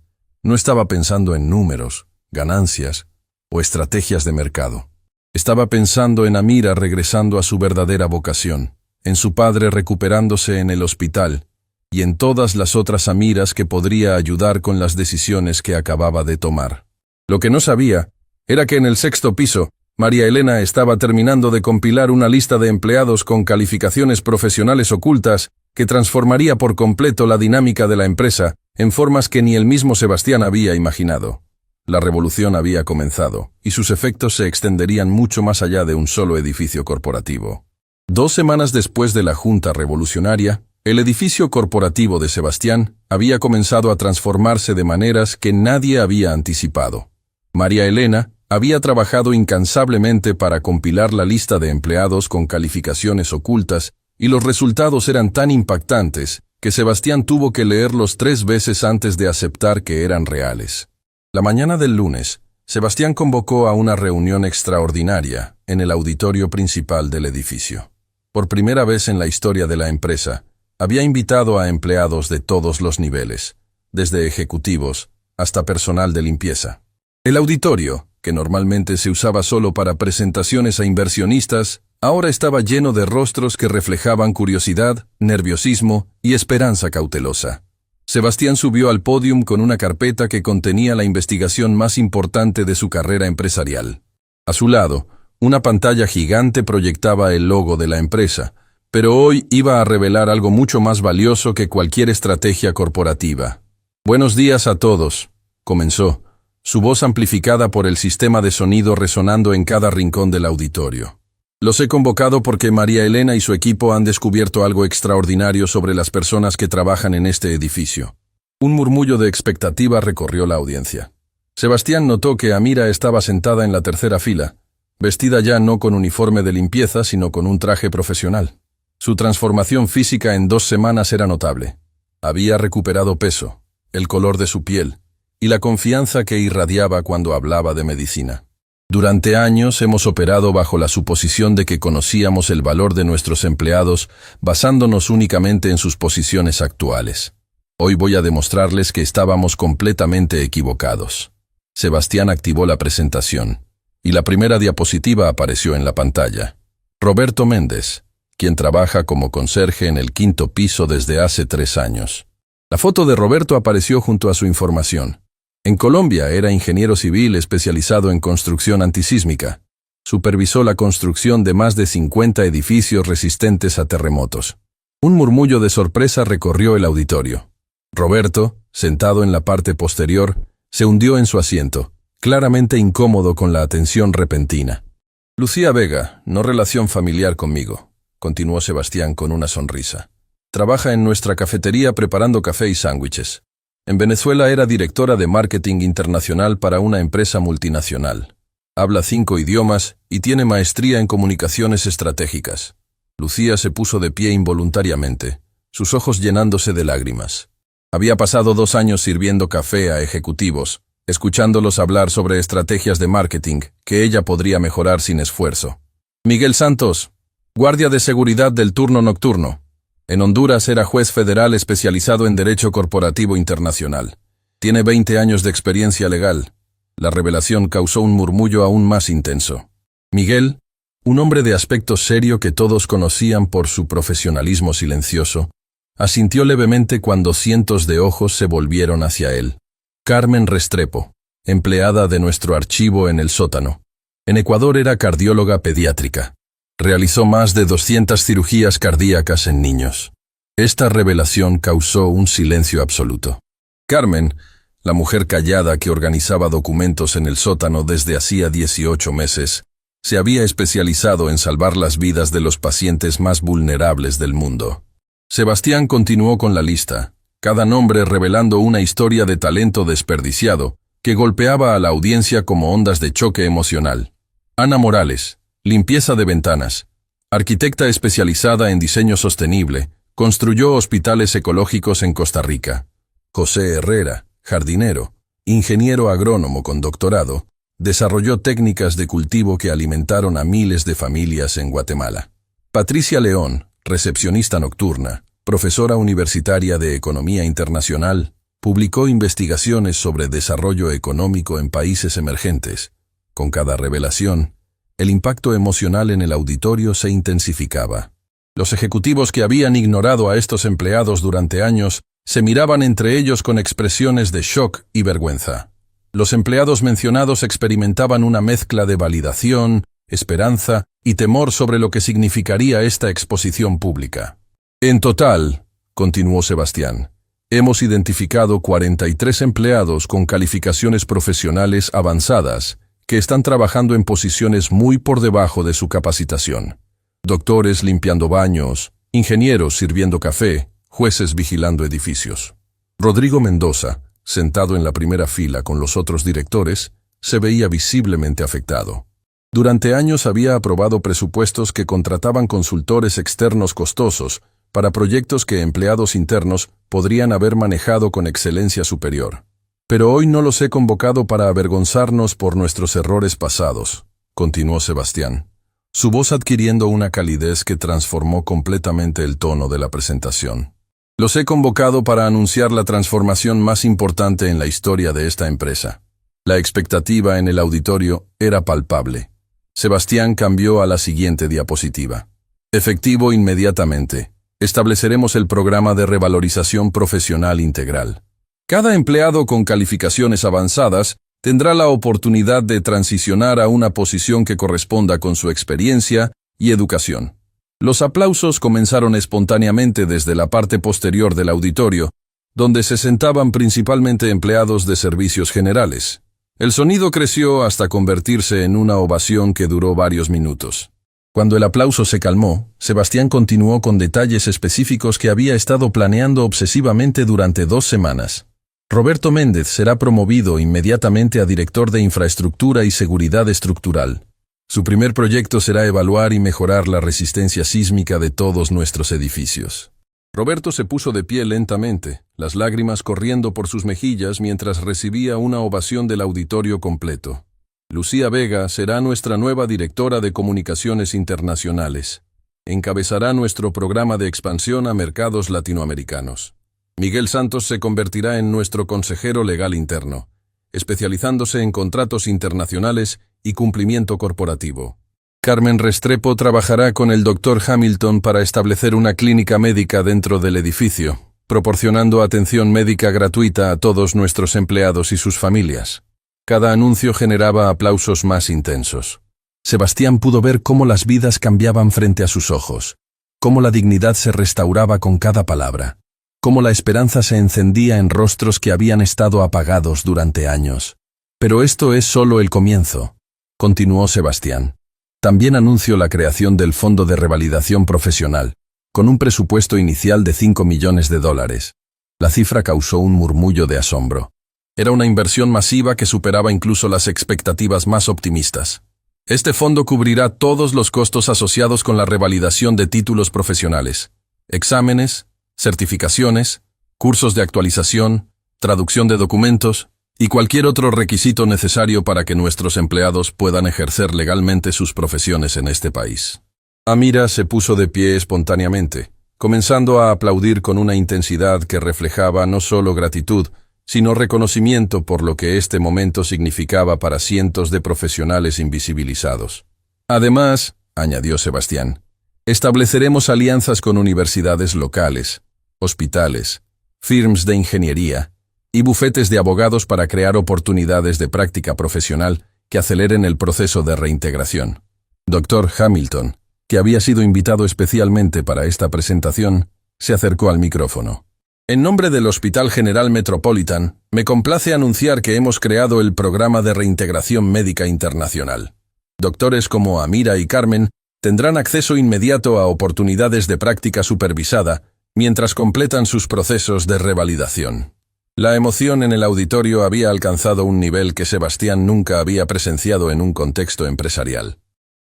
no estaba pensando en números, ganancias o estrategias de mercado. Estaba pensando en Amira regresando a su verdadera vocación, en su padre recuperándose en el hospital y en todas las otras Amiras que podría ayudar con las decisiones que acababa de tomar. Lo que no sabía era que en el 6º piso, María Elena estaba terminando de compilar una lista de empleados con calificaciones profesionales ocultas que transformaría por completo la dinámica de la empresa en formas que ni el mismo Sebastián había imaginado. La revolución había comenzado, y sus efectos se extenderían mucho más allá de un solo edificio corporativo. 2 semanas después de la Junta Revolucionaria, el edificio corporativo de Sebastián había comenzado a transformarse de maneras que nadie había anticipado. María Elena había trabajado incansablemente para compilar la lista de empleados con calificaciones ocultas, y los resultados eran tan impactantes que Sebastián tuvo que leerlos 3 veces antes de aceptar que eran reales. La mañana del lunes, Sebastián convocó a una reunión extraordinaria en el auditorio principal del edificio. Por primera vez en la historia de la empresa, había invitado a empleados de todos los niveles, desde ejecutivos hasta personal de limpieza. El auditorio, que normalmente se usaba solo para presentaciones a inversionistas, ahora estaba lleno de rostros que reflejaban curiosidad, nerviosismo y esperanza cautelosa. Sebastián subió al pódium con una carpeta que contenía la investigación más importante de su carrera empresarial. A su lado, una pantalla gigante proyectaba el logo de la empresa, pero hoy iba a revelar algo mucho más valioso que cualquier estrategia corporativa. «Buenos días a todos», comenzó, su voz amplificada por el sistema de sonido resonando en cada rincón del auditorio. «Los he convocado porque María Elena y su equipo han descubierto algo extraordinario sobre las personas que trabajan en este edificio». Un murmullo de expectativa recorrió la audiencia. Sebastián notó que Amira estaba sentada en la tercera fila, vestida ya no con uniforme de limpieza, sino con un traje profesional. Su transformación física en 2 semanas era notable. Había recuperado peso, el color de su piel y la confianza que irradiaba cuando hablaba de medicina. Durante años hemos operado bajo la suposición de que conocíamos el valor de nuestros empleados basándonos únicamente en sus posiciones actuales. Hoy voy a demostrarles que estábamos completamente equivocados. Sebastián activó la presentación, y la primera diapositiva apareció en la pantalla. Roberto Méndez, quien trabaja como conserje en el 5º piso desde hace 3 años. La foto de Roberto apareció junto a su información. En Colombia era ingeniero civil especializado en construcción antisísmica. Supervisó la construcción de más de 50 edificios resistentes a terremotos. Un murmullo de sorpresa recorrió el auditorio. Roberto, sentado en la parte posterior, se hundió en su asiento, claramente incómodo con la atención repentina. «Lucía Vega, no relación familiar conmigo», continuó Sebastián con una sonrisa. «Trabaja en nuestra cafetería preparando café y sándwiches. En Venezuela era directora de marketing internacional para una empresa multinacional. Habla 5 idiomas y tiene maestría en comunicaciones estratégicas». Lucía se puso de pie involuntariamente, sus ojos llenándose de lágrimas. Había pasado 2 años sirviendo café a ejecutivos, escuchándolos hablar sobre estrategias de marketing que ella podría mejorar sin esfuerzo. «Miguel Santos, guardia de seguridad del turno nocturno. En Honduras era juez federal especializado en Derecho Corporativo Internacional. Tiene 20 años de experiencia legal». La revelación causó un murmullo aún más intenso. Miguel, un hombre de aspecto serio que todos conocían por su profesionalismo silencioso, asintió levemente cuando cientos de ojos se volvieron hacia él. Carmen Restrepo, empleada de nuestro archivo en el sótano. En Ecuador era cardióloga pediátrica. Realizó más de 200 cirugías cardíacas en niños. Esta revelación causó un silencio absoluto. Carmen, la mujer callada que organizaba documentos en el sótano desde hacía 18 meses, se había especializado en salvar las vidas de los pacientes más vulnerables del mundo. Sebastián continuó con la lista, cada nombre revelando una historia de talento desperdiciado que golpeaba a la audiencia como ondas de choque emocional. Ana Morales, Limpieza de ventanas. Arquitecta especializada en diseño sostenible, construyó hospitales ecológicos en Costa Rica. José Herrera, jardinero, ingeniero agrónomo con doctorado, desarrolló técnicas de cultivo que alimentaron a miles de familias en Guatemala. Patricia León, recepcionista nocturna, profesora universitaria de Economía Internacional, publicó investigaciones sobre desarrollo económico en países emergentes. Con cada revelación, el impacto emocional en el auditorio se intensificaba. Los ejecutivos que habían ignorado a estos empleados durante años se miraban entre ellos con expresiones de shock y vergüenza. Los empleados mencionados experimentaban una mezcla de validación, esperanza y temor sobre lo que significaría esta exposición pública. En total, continuó Sebastián, hemos identificado 43 empleados con calificaciones profesionales avanzadas que están trabajando en posiciones muy por debajo de su capacitación. Doctores limpiando baños, ingenieros sirviendo café, jueces vigilando edificios. Rodrigo Mendoza, sentado en la primera fila con los otros directores, se veía visiblemente afectado. Durante años había aprobado presupuestos que contrataban consultores externos costosos para proyectos que empleados internos podrían haber manejado con excelencia superior. Pero hoy no los he convocado para avergonzarnos por nuestros errores pasados, continuó Sebastián, su voz adquiriendo una calidez que transformó completamente el tono de la presentación. Los he convocado para anunciar la transformación más importante en la historia de esta empresa. La expectativa en el auditorio era palpable. Sebastián cambió a la siguiente diapositiva. Efectivo inmediatamente. Estableceremos el programa de revalorización profesional integral. Cada empleado con calificaciones avanzadas tendrá la oportunidad de transicionar a una posición que corresponda con su experiencia y educación. Los aplausos comenzaron espontáneamente desde la parte posterior del auditorio, donde se sentaban principalmente empleados de servicios generales. El sonido creció hasta convertirse en una ovación que duró varios minutos. Cuando el aplauso se calmó, Sebastián continuó con detalles específicos que había estado planeando obsesivamente durante 2 semanas. Roberto Méndez será promovido inmediatamente a director de Infraestructura y Seguridad Estructural. Su primer proyecto será evaluar y mejorar la resistencia sísmica de todos nuestros edificios. Roberto se puso de pie lentamente, las lágrimas corriendo por sus mejillas mientras recibía una ovación del auditorio completo. Lucía Vega será nuestra nueva directora de Comunicaciones Internacionales. Encabezará nuestro programa de expansión a mercados latinoamericanos. Miguel Santos se convertirá en nuestro consejero legal interno, especializándose en contratos internacionales y cumplimiento corporativo. Carmen Restrepo trabajará con el Dr. Hamilton para establecer una clínica médica dentro del edificio, proporcionando atención médica gratuita a todos nuestros empleados y sus familias. Cada anuncio generaba aplausos más intensos. Sebastián pudo ver cómo las vidas cambiaban frente a sus ojos, cómo la dignidad se restauraba con cada palabra, cómo la esperanza se encendía en rostros que habían estado apagados durante años. Pero esto es solo el comienzo, continuó Sebastián. También anunció la creación del Fondo de Revalidación Profesional, con un presupuesto inicial de $5 millones. La cifra causó un murmullo de asombro. Era una inversión masiva que superaba incluso las expectativas más optimistas. Este fondo cubrirá todos los costos asociados con la revalidación de títulos profesionales, exámenes, certificaciones, cursos de actualización, traducción de documentos y cualquier otro requisito necesario para que nuestros empleados puedan ejercer legalmente sus profesiones en este país. Amira se puso de pie espontáneamente, comenzando a aplaudir con una intensidad que reflejaba no solo gratitud, sino reconocimiento por lo que este momento significaba para cientos de profesionales invisibilizados. Además, añadió Sebastián, estableceremos alianzas con universidades locales, hospitales, firms de ingeniería y bufetes de abogados para crear oportunidades de práctica profesional que aceleren el proceso de reintegración. Dr. Hamilton, que había sido invitado especialmente para esta presentación, se acercó al micrófono. En nombre del Hospital General Metropolitan, me complace anunciar que hemos creado el Programa de Reintegración Médica Internacional. Doctores como Amira y Carmen tendrán acceso inmediato a oportunidades de práctica supervisada mientras completan sus procesos de revalidación. La emoción en el auditorio había alcanzado un nivel que Sebastián nunca había presenciado en un contexto empresarial.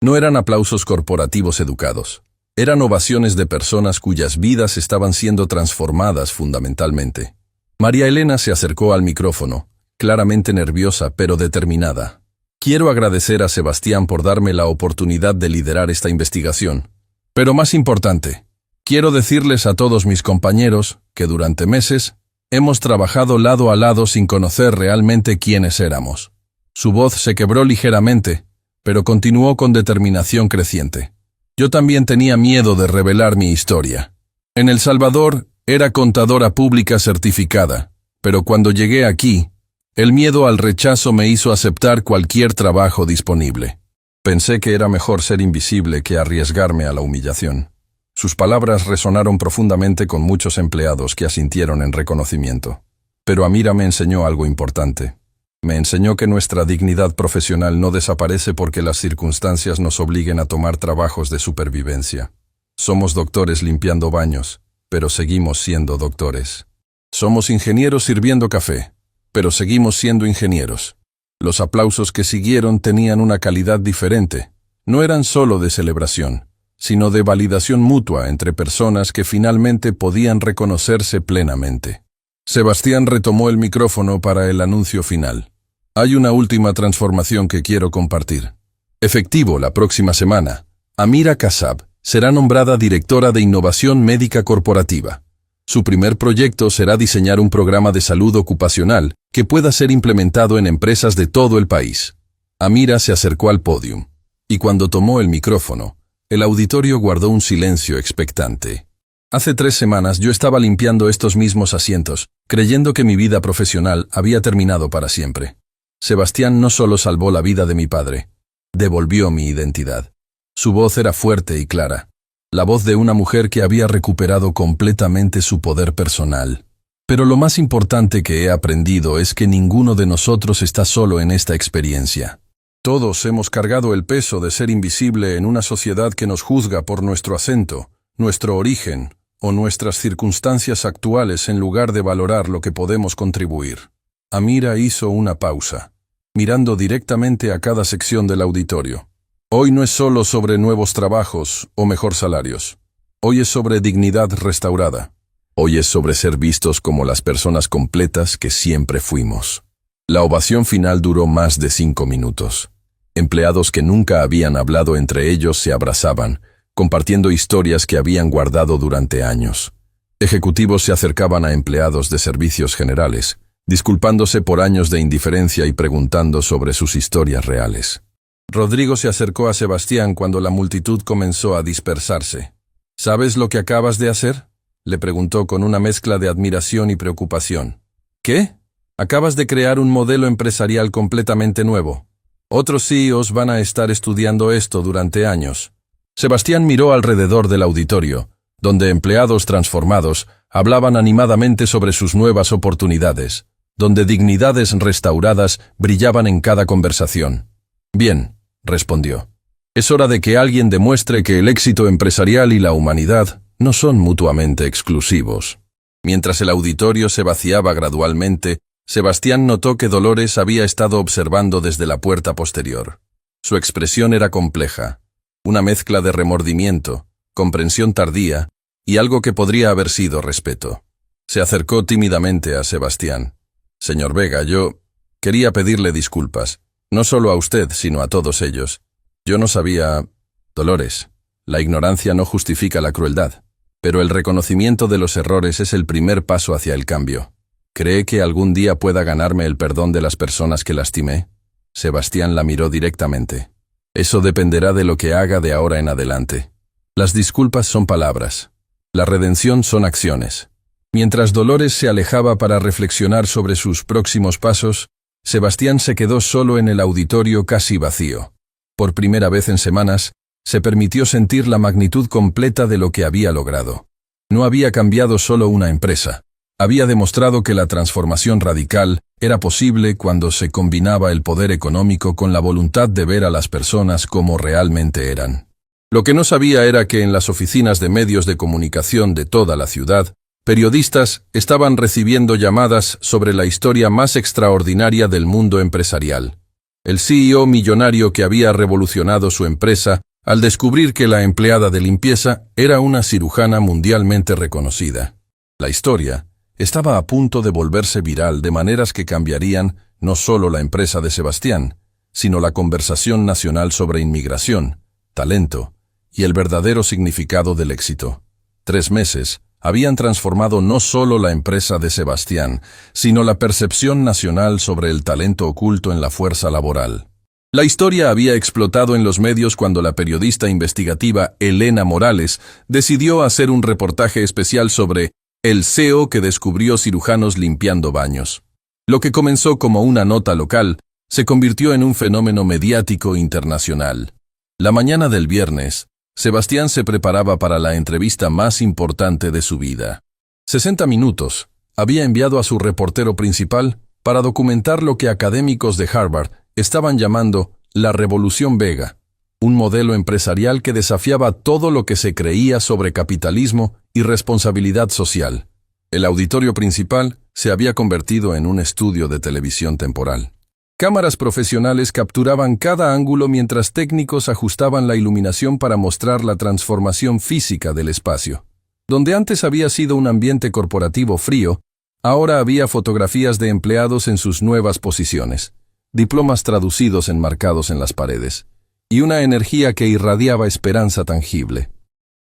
No eran aplausos corporativos educados. Eran ovaciones de personas cuyas vidas estaban siendo transformadas fundamentalmente. María Elena se acercó al micrófono, claramente nerviosa pero determinada. Quiero agradecer a Sebastián por darme la oportunidad de liderar esta investigación. Pero más importante, quiero decirles a todos mis compañeros que durante meses hemos trabajado lado a lado sin conocer realmente quiénes éramos. Su voz se quebró ligeramente, pero continuó con determinación creciente. Yo también tenía miedo de revelar mi historia. En El Salvador era contadora pública certificada, pero cuando llegué aquí, el miedo al rechazo me hizo aceptar cualquier trabajo disponible. Pensé que era mejor ser invisible que arriesgarme a la humillación. Sus palabras resonaron profundamente con muchos empleados que asintieron en reconocimiento. Pero Amira me enseñó algo importante. Me enseñó que nuestra dignidad profesional no desaparece porque las circunstancias nos obliguen a tomar trabajos de supervivencia. Somos doctores limpiando baños, pero seguimos siendo doctores. Somos ingenieros sirviendo café, pero seguimos siendo ingenieros. Los aplausos que siguieron tenían una calidad diferente. No eran solo de celebración, sino de validación mutua entre personas que finalmente podían reconocerse plenamente. Sebastián retomó el micrófono para el anuncio final. Hay una última transformación que quiero compartir. Efectivo la próxima semana, Amira Kassab será nombrada directora de Innovación Médica Corporativa. Su primer proyecto será diseñar un programa de salud ocupacional que pueda ser implementado en empresas de todo el país. Amira se acercó al podium, y cuando tomó el micrófono, el auditorio guardó un silencio expectante. Hace 3 semanas yo estaba limpiando estos mismos asientos, creyendo que mi vida profesional había terminado para siempre. Sebastián no solo salvó la vida de mi padre, devolvió mi identidad. Su voz era fuerte y clara, la voz de una mujer que había recuperado completamente su poder personal. Pero lo más importante que he aprendido es que ninguno de nosotros está solo en esta experiencia. Todos hemos cargado el peso de ser invisible en una sociedad que nos juzga por nuestro acento, nuestro origen o nuestras circunstancias actuales en lugar de valorar lo que podemos contribuir. Amira hizo una pausa, mirando directamente a cada sección del auditorio. Hoy no es solo sobre nuevos trabajos o mejor salarios. Hoy es sobre dignidad restaurada. Hoy es sobre ser vistos como las personas completas que siempre fuimos. La ovación final duró más de 5 minutos. Empleados que nunca habían hablado entre ellos se abrazaban, compartiendo historias que habían guardado durante años. Ejecutivos se acercaban a empleados de servicios generales, disculpándose por años de indiferencia y preguntando sobre sus historias reales. Rodrigo se acercó a Sebastián cuando la multitud comenzó a dispersarse. ¿Sabes lo que acabas de hacer?, le preguntó con una mezcla de admiración y preocupación. ¿Qué? Acabas de crear un modelo empresarial completamente nuevo. Otros CEOs van a estar estudiando esto durante años. Sebastián miró alrededor del auditorio, donde empleados transformados hablaban animadamente sobre sus nuevas oportunidades, donde dignidades restauradas brillaban en cada conversación. Bien, respondió. Es hora de que alguien demuestre que el éxito empresarial y la humanidad no son mutuamente exclusivos. Mientras el auditorio se vaciaba gradualmente, Sebastián notó que Dolores había estado observando desde la puerta posterior. Su expresión era compleja, una mezcla de remordimiento, comprensión tardía y algo que podría haber sido respeto. Se acercó tímidamente a Sebastián. Señor Vega, yo quería pedirle disculpas, no solo a usted, sino a todos ellos. Yo no sabía... Dolores, la ignorancia no justifica la crueldad, pero el reconocimiento de los errores es el primer paso hacia el cambio. ¿Cree que algún día pueda ganarme el perdón de las personas que lastimé? Sebastián la miró directamente. Eso dependerá de lo que haga de ahora en adelante. Las disculpas son palabras. La redención son acciones. Mientras Dolores se alejaba para reflexionar sobre sus próximos pasos, Sebastián se quedó solo en el auditorio casi vacío. Por primera vez en semanas, se permitió sentir la magnitud completa de lo que había logrado. No había cambiado solo una empresa. Había demostrado que la transformación radical era posible cuando se combinaba el poder económico con la voluntad de ver a las personas como realmente eran. Lo que no sabía era que en las oficinas de medios de comunicación de toda la ciudad, periodistas estaban recibiendo llamadas sobre la historia más extraordinaria del mundo empresarial. el CEO millonario que había revolucionado su empresa al descubrir que la empleada de limpieza era una cirujana mundialmente reconocida. La historia estaba a punto de volverse viral de maneras que cambiarían no solo la empresa de Sebastián, sino la conversación nacional sobre inmigración, talento y el verdadero significado del éxito. 3 meses habían transformado no solo la empresa de Sebastián, sino la percepción nacional sobre el talento oculto en la fuerza laboral. La historia había explotado en los medios cuando la periodista investigativa Elena Morales decidió hacer un reportaje especial sobre el CEO que descubrió cirujanos limpiando baños. Lo que comenzó como una nota local se convirtió en un fenómeno mediático internacional. La mañana del viernes, Sebastián se preparaba para la entrevista más importante de su vida. 60 Minutos había enviado a su reportero principal para documentar lo que académicos de Harvard estaban llamando la Revolución Vega, un modelo empresarial que desafiaba todo lo que se creía sobre capitalismo y responsabilidad social. El auditorio principal se había convertido en un estudio de televisión temporal. Cámaras profesionales capturaban cada ángulo mientras técnicos ajustaban la iluminación para mostrar la transformación física del espacio. Donde antes había sido un ambiente corporativo frío, ahora había fotografías de empleados en sus nuevas posiciones, diplomas traducidos enmarcados en las paredes, y una energía que irradiaba esperanza tangible.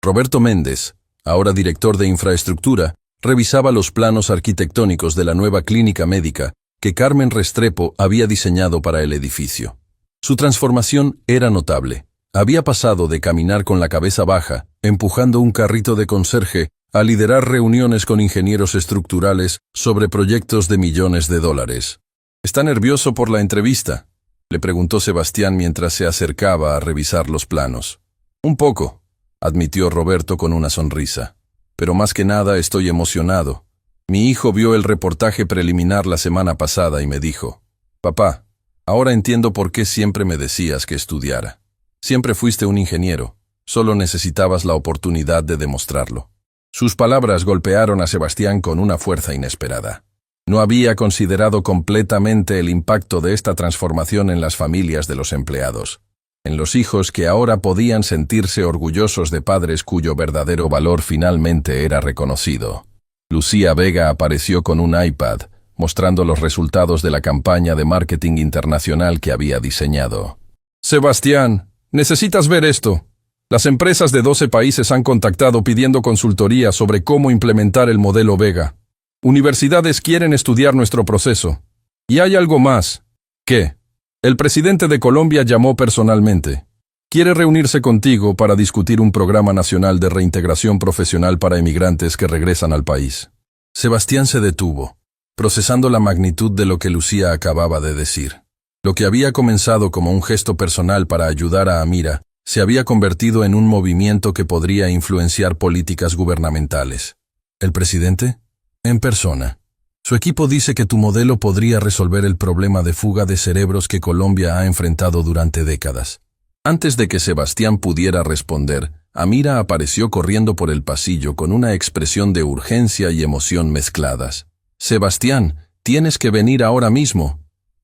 Roberto Méndez, ahora director de infraestructura, revisaba los planos arquitectónicos de la nueva clínica médica que Carmen Restrepo había diseñado para el edificio. Su transformación era notable. Había pasado de caminar con la cabeza baja, empujando un carrito de conserje, a liderar reuniones con ingenieros estructurales sobre proyectos de millones de dólares. ¿Está nervioso por la entrevista?, le preguntó Sebastián mientras se acercaba a revisar los planos. Un poco, admitió Roberto con una sonrisa. Pero más que nada estoy emocionado. Mi hijo vio el reportaje preliminar la semana pasada y me dijo: «Papá, ahora entiendo por qué siempre me decías que estudiara. Siempre fuiste un ingeniero, solo necesitabas la oportunidad de demostrarlo». Sus palabras golpearon a Sebastián con una fuerza inesperada. No había considerado completamente el impacto de esta transformación en las familias de los empleados, en los hijos que ahora podían sentirse orgullosos de padres cuyo verdadero valor finalmente era reconocido. Lucía Vega apareció con un iPad, mostrando los resultados de la campaña de marketing internacional que había diseñado. «Sebastián, necesitas ver esto. Las empresas de 12 países han contactado pidiendo consultoría sobre cómo implementar el modelo Vega. Universidades quieren estudiar nuestro proceso. Y hay algo más. ¿Qué? El presidente de Colombia llamó personalmente. Quiere reunirse contigo para discutir un programa nacional de reintegración profesional para emigrantes que regresan al país». Sebastián se detuvo, procesando la magnitud de lo que Lucía acababa de decir. Lo que había comenzado como un gesto personal para ayudar a Amira se había convertido en un movimiento que podría influenciar políticas gubernamentales. ¿El presidente? En persona. Su equipo dice que tu modelo podría resolver el problema de fuga de cerebros que Colombia ha enfrentado durante décadas. Antes de que Sebastián pudiera responder, Amira apareció corriendo por el pasillo con una expresión de urgencia y emoción mezcladas. «Sebastián, tienes que venir ahora mismo».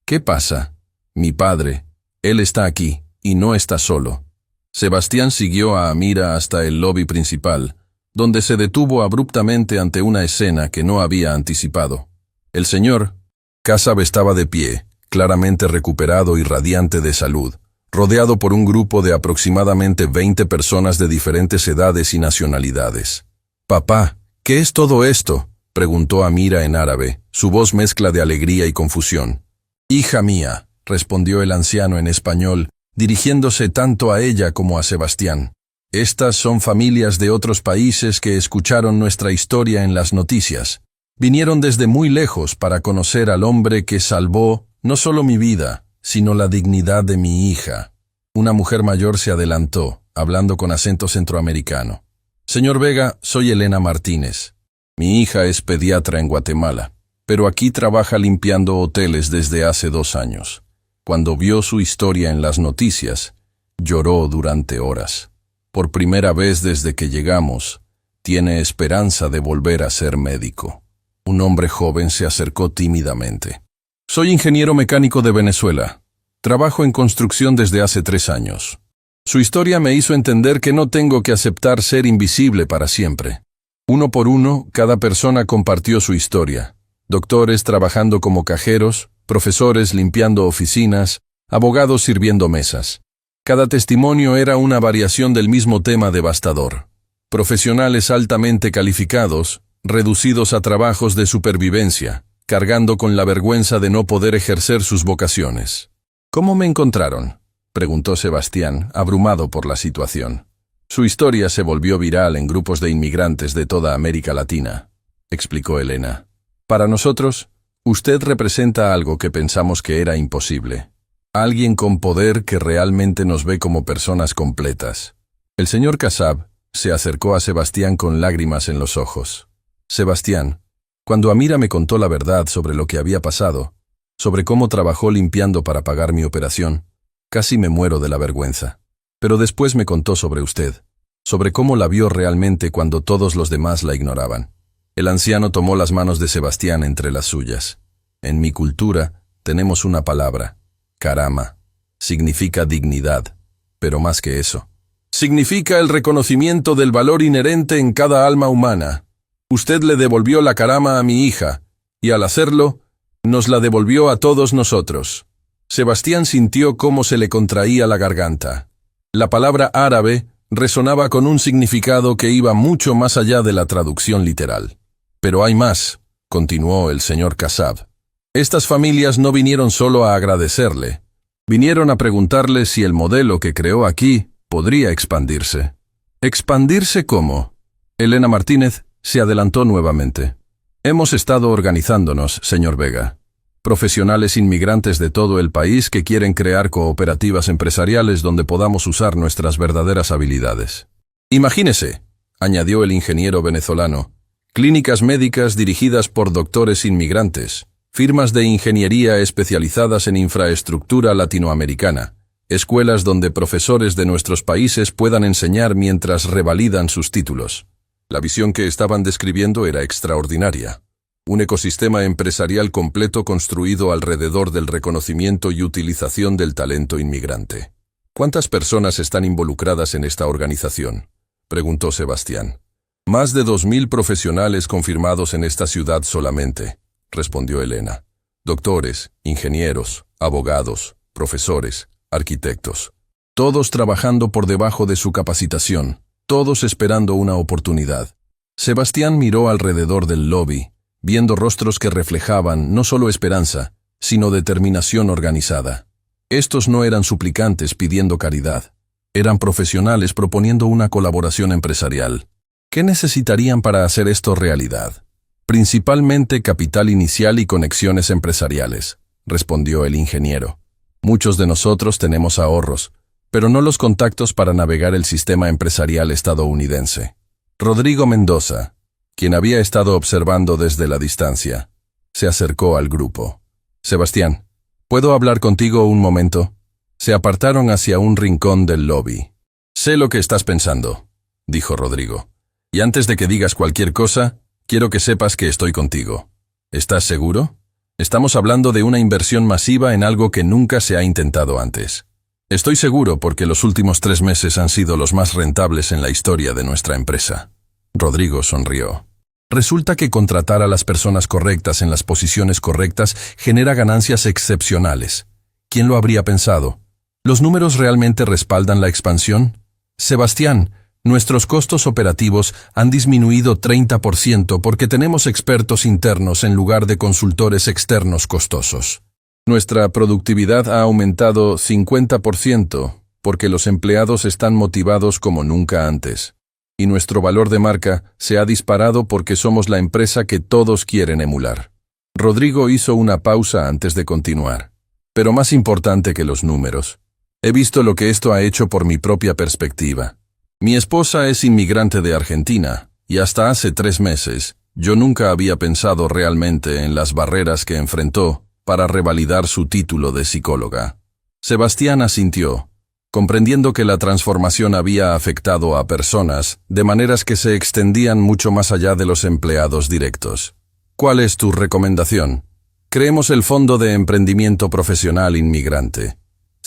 «¿Qué pasa?» «Mi padre. Él está aquí, y no está solo». Sebastián siguió a Amira hasta el lobby principal, donde se detuvo abruptamente ante una escena que no había anticipado. El señor Kasab estaba de pie, claramente recuperado y radiante de salud, rodeado por un grupo de aproximadamente 20 personas de diferentes edades y nacionalidades. «Papá, ¿qué es todo esto?», preguntó Amira en árabe, su voz mezcla de alegría y confusión. «Hija mía», respondió el anciano en español, dirigiéndose tanto a ella como a Sebastián. «Estas son familias de otros países que escucharon nuestra historia en las noticias. Vinieron desde muy lejos para conocer al hombre que salvó no solo mi vida, sino la dignidad de mi hija». Una mujer mayor se adelantó, hablando con acento centroamericano. «Señor Vega, soy Elena Martínez. Mi hija es pediatra en Guatemala, pero aquí trabaja limpiando hoteles desde hace 2 años. Cuando vio su historia en las noticias, lloró durante horas. Por primera vez desde que llegamos, tiene esperanza de volver a ser médico». Un hombre joven se acercó tímidamente. «Soy ingeniero mecánico de Venezuela. Trabajo en construcción desde hace 3 años. Su historia me hizo entender que no tengo que aceptar ser invisible para siempre. Uno por uno, cada persona compartió su historia. Doctores trabajando como cajeros, profesores limpiando oficinas, abogados sirviendo mesas. Cada testimonio era una variación del mismo tema devastador. Profesionales altamente calificados, reducidos a trabajos de supervivencia, cargando con la vergüenza de no poder ejercer sus vocaciones. ¿Cómo me encontraron?, preguntó Sebastián, abrumado por la situación. Su historia se volvió viral en grupos de inmigrantes de toda América Latina, explicó Elena. Para nosotros, usted representa algo que pensamos que era imposible. Alguien con poder que realmente nos ve como personas completas. El señor Kassab se acercó a Sebastián con lágrimas en los ojos. Sebastián, cuando Amira me contó la verdad sobre lo que había pasado, sobre cómo trabajó limpiando para pagar mi operación, casi me muero de la vergüenza. Pero después me contó sobre usted, sobre cómo la vio realmente cuando todos los demás la ignoraban. El anciano tomó las manos de Sebastián entre las suyas. En mi cultura tenemos una palabra, karama. Significa dignidad, pero más que eso. Significa el reconocimiento del valor inherente en cada alma humana. Usted le devolvió la karama a mi hija, y al hacerlo, nos la devolvió a todos nosotros. Sebastián sintió cómo se le contraía la garganta. La palabra árabe resonaba con un significado que iba mucho más allá de la traducción literal. Pero hay más, continuó el señor Kassab. Estas familias no vinieron solo a agradecerle. Vinieron a preguntarle si el modelo que creó aquí podría expandirse. ¿Expandirse cómo? Elena Martínez se adelantó nuevamente. Hemos estado organizándonos, señor Vega. Profesionales inmigrantes de todo el país que quieren crear cooperativas empresariales donde podamos usar nuestras verdaderas habilidades. Imagínese, añadió el ingeniero venezolano, clínicas médicas dirigidas por doctores inmigrantes, firmas de ingeniería especializadas en infraestructura latinoamericana, escuelas donde profesores de nuestros países puedan enseñar mientras revalidan sus títulos. La visión que estaban describiendo era extraordinaria. Un ecosistema empresarial completo construido alrededor del reconocimiento y utilización del talento inmigrante. ¿Cuántas personas están involucradas en esta organización?, preguntó Sebastián. Más de 2000 profesionales confirmados en esta ciudad solamente, respondió Elena. Doctores, ingenieros, abogados, profesores, arquitectos. Todos trabajando por debajo de su capacitación, todos esperando una oportunidad. Sebastián miró alrededor del lobby, viendo rostros que reflejaban no solo esperanza, sino determinación organizada. Estos no eran suplicantes pidiendo caridad, eran profesionales proponiendo una colaboración empresarial. ¿Qué necesitarían para hacer esto realidad? Principalmente capital inicial y conexiones empresariales, respondió el ingeniero. Muchos de nosotros tenemos ahorros, pero no los contactos para navegar el sistema empresarial estadounidense. Rodrigo Mendoza, quien había estado observando desde la distancia, se acercó al grupo. Sebastián, ¿puedo hablar contigo un momento? Se apartaron hacia un rincón del lobby. Sé lo que estás pensando, dijo Rodrigo. Y antes de que digas cualquier cosa, quiero que sepas que estoy contigo. ¿Estás seguro? Estamos hablando de una inversión masiva en algo que nunca se ha intentado antes. Estoy seguro porque los últimos 3 meses han sido los más rentables en la historia de nuestra empresa. Rodrigo sonrió. Resulta que contratar a las personas correctas en las posiciones correctas genera ganancias excepcionales. ¿Quién lo habría pensado? ¿Los números realmente respaldan la expansión? Sebastián, nuestros costos operativos han disminuido 30% porque tenemos expertos internos en lugar de consultores externos costosos. Nuestra productividad ha aumentado 50% porque los empleados están motivados como nunca antes. Y nuestro valor de marca se ha disparado porque somos la empresa que todos quieren emular. Rodrigo hizo una pausa antes de continuar. Pero más importante que los números, he visto lo que esto ha hecho por mi propia perspectiva. Mi esposa es inmigrante de Argentina, y hasta hace 3 meses, yo nunca había pensado realmente en las barreras que enfrentó para revalidar su título de psicóloga. Sebastián asintió, comprendiendo que la transformación había afectado a personas de maneras que se extendían mucho más allá de los empleados directos. ¿Cuál es tu recomendación? Creemos el Fondo de Emprendimiento Profesional Inmigrante.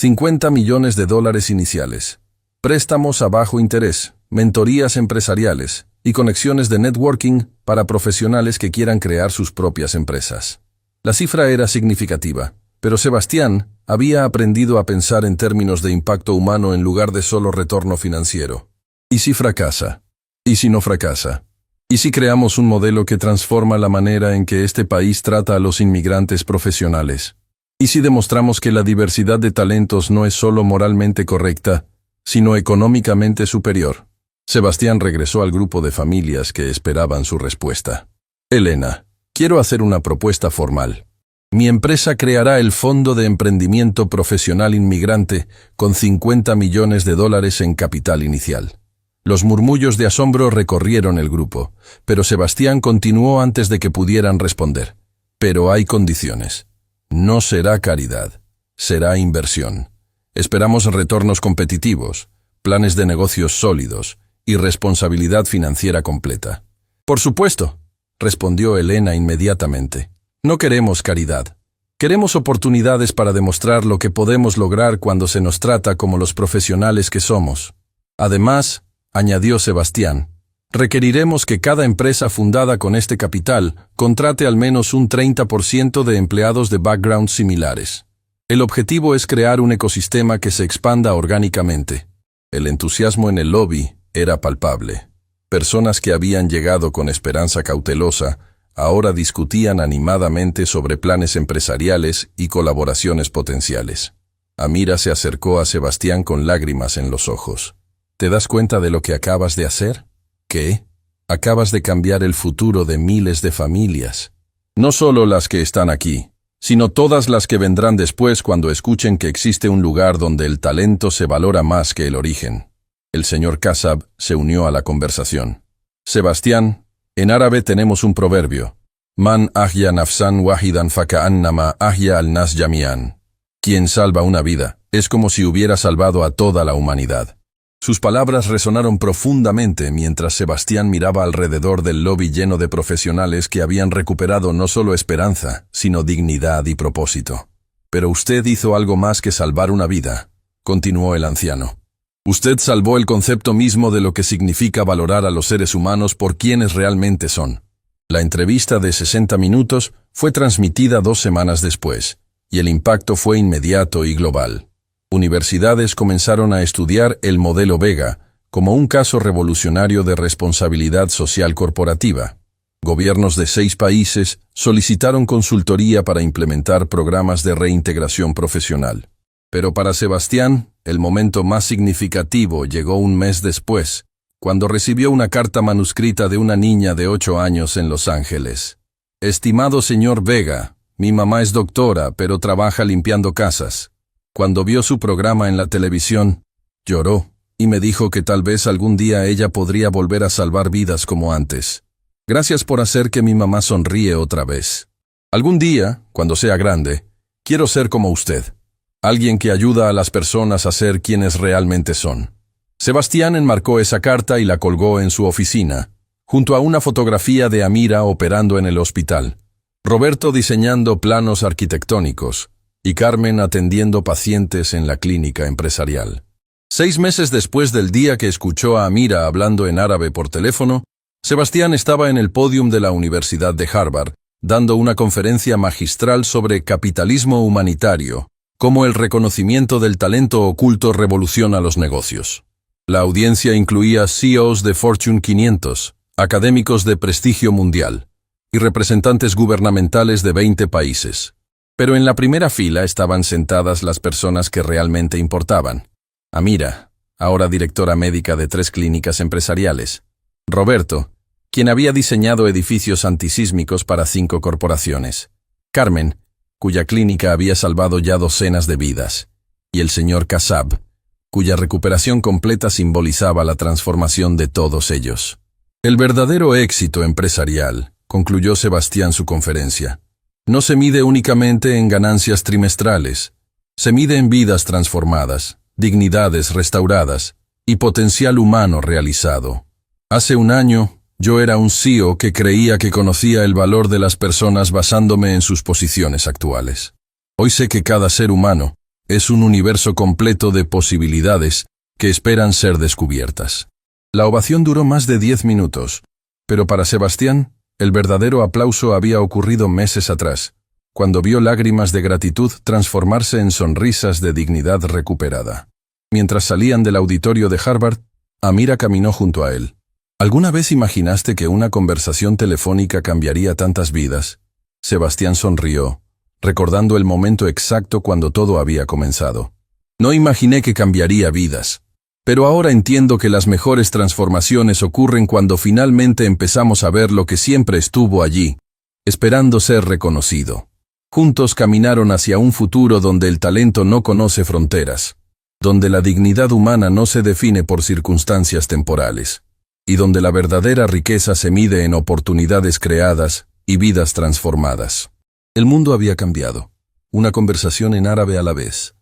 $50 millones iniciales. Préstamos a bajo interés, mentorías empresariales y conexiones de networking para profesionales que quieran crear sus propias empresas. La cifra era significativa, pero Sebastián había aprendido a pensar en términos de impacto humano en lugar de solo retorno financiero. ¿Y si fracasa? ¿Y si no fracasa? ¿Y si creamos un modelo que transforma la manera en que este país trata a los inmigrantes profesionales? ¿Y si demostramos que la diversidad de talentos no es solo moralmente correcta, sino económicamente superior? Sebastián regresó al grupo de familias que esperaban su respuesta. Elena, quiero hacer una propuesta formal. Mi empresa creará el Fondo de Emprendimiento Profesional Inmigrante con $50 millones en capital inicial. Los murmullos de asombro recorrieron el grupo, pero Sebastián continuó antes de que pudieran responder. Pero hay condiciones. No será caridad, será inversión. Esperamos retornos competitivos, planes de negocios sólidos y responsabilidad financiera completa. Por supuesto, respondió Elena inmediatamente. No queremos caridad. Queremos oportunidades para demostrar lo que podemos lograr cuando se nos trata como los profesionales que somos. Además, añadió Sebastián, requeriremos que cada empresa fundada con este capital contrate al menos un 30% de empleados de backgrounds similares. El objetivo es crear un ecosistema que se expanda orgánicamente. El entusiasmo en el lobby era palpable. Personas que habían llegado con esperanza cautelosa ahora discutían animadamente sobre planes empresariales y colaboraciones potenciales. Amira se acercó a Sebastián con lágrimas en los ojos. ¿Te das cuenta de lo que acabas de hacer? ¿Qué? Acabas de cambiar el futuro de miles de familias. No solo las que están aquí, sino todas las que vendrán después cuando escuchen que existe un lugar donde el talento se valora más que el origen. El señor Kassab se unió a la conversación. Sebastián, en árabe tenemos un proverbio. Man ahya nafsan wahidan faka'annama ahya al-nas jami'an. Quien salva una vida es como si hubiera salvado a toda la humanidad. Sus palabras resonaron profundamente mientras Sebastián miraba alrededor del lobby lleno de profesionales que habían recuperado no solo esperanza, sino dignidad y propósito. Pero usted hizo algo más que salvar una vida, continuó el anciano. Usted salvó el concepto mismo de lo que significa valorar a los seres humanos por quienes realmente son. La entrevista de 60 minutos fue transmitida 2 semanas después, y el impacto fue inmediato y global. Universidades comenzaron a estudiar el modelo Vega como un caso revolucionario de responsabilidad social corporativa. Gobiernos de 6 países solicitaron consultoría para implementar programas de reintegración profesional. Pero para Sebastián, el momento más significativo llegó un mes después, cuando recibió una carta manuscrita de una niña de 8 años en Los Ángeles. Estimado señor Vega, mi mamá es doctora, pero trabaja limpiando casas. Cuando vio su programa en la televisión, lloró y me dijo que tal vez algún día ella podría volver a salvar vidas como antes. Gracias por hacer que mi mamá sonríe otra vez. Algún día, cuando sea grande, quiero ser como usted. Alguien que ayuda a las personas a ser quienes realmente son. Sebastián enmarcó esa carta y la colgó en su oficina, junto a una fotografía de Amira operando en el hospital, Roberto diseñando planos arquitectónicos y Carmen atendiendo pacientes en la clínica empresarial. 6 meses después del día que escuchó a Amira hablando en árabe por teléfono, Sebastián estaba en el pódium de la Universidad de Harvard, dando una conferencia magistral sobre capitalismo humanitario, cómo el reconocimiento del talento oculto revoluciona los negocios. La audiencia incluía CEOs de Fortune 500, académicos de prestigio mundial y representantes gubernamentales de 20 países. Pero en la primera fila estaban sentadas las personas que realmente importaban. Amira, ahora directora médica de 3 clínicas empresariales. Roberto, quien había diseñado edificios antisísmicos para 5 corporaciones. Carmen, cuya clínica había salvado ya docenas de vidas. Y el señor Kassab, cuya recuperación completa simbolizaba la transformación de todos ellos. El verdadero éxito empresarial, concluyó Sebastián su conferencia, no se mide únicamente en ganancias trimestrales, se mide en vidas transformadas, dignidades restauradas y potencial humano realizado. Hace un año, yo era un CEO que creía que conocía el valor de las personas basándome en sus posiciones actuales. Hoy sé que cada ser humano Es un universo completo de posibilidades que esperan ser descubiertas. La ovación duró más de 10 minutos, pero para Sebastián, el verdadero aplauso había ocurrido meses atrás, cuando vio lágrimas de gratitud transformarse en sonrisas de dignidad recuperada. Mientras salían del auditorio de Harvard, Amira caminó junto a él. ¿Alguna vez imaginaste que una conversación telefónica cambiaría tantas vidas? Sebastián sonrió, recordando el momento exacto cuando todo había comenzado. No imaginé que cambiaría vidas. Pero ahora entiendo que las mejores transformaciones ocurren cuando finalmente empezamos a ver lo que siempre estuvo allí, esperando ser reconocido. Juntos caminaron hacia un futuro donde el talento no conoce fronteras, donde la dignidad humana no se define por circunstancias temporales, y donde la verdadera riqueza se mide en oportunidades creadas y vidas transformadas. El mundo había cambiado. Una conversación en árabe a la vez.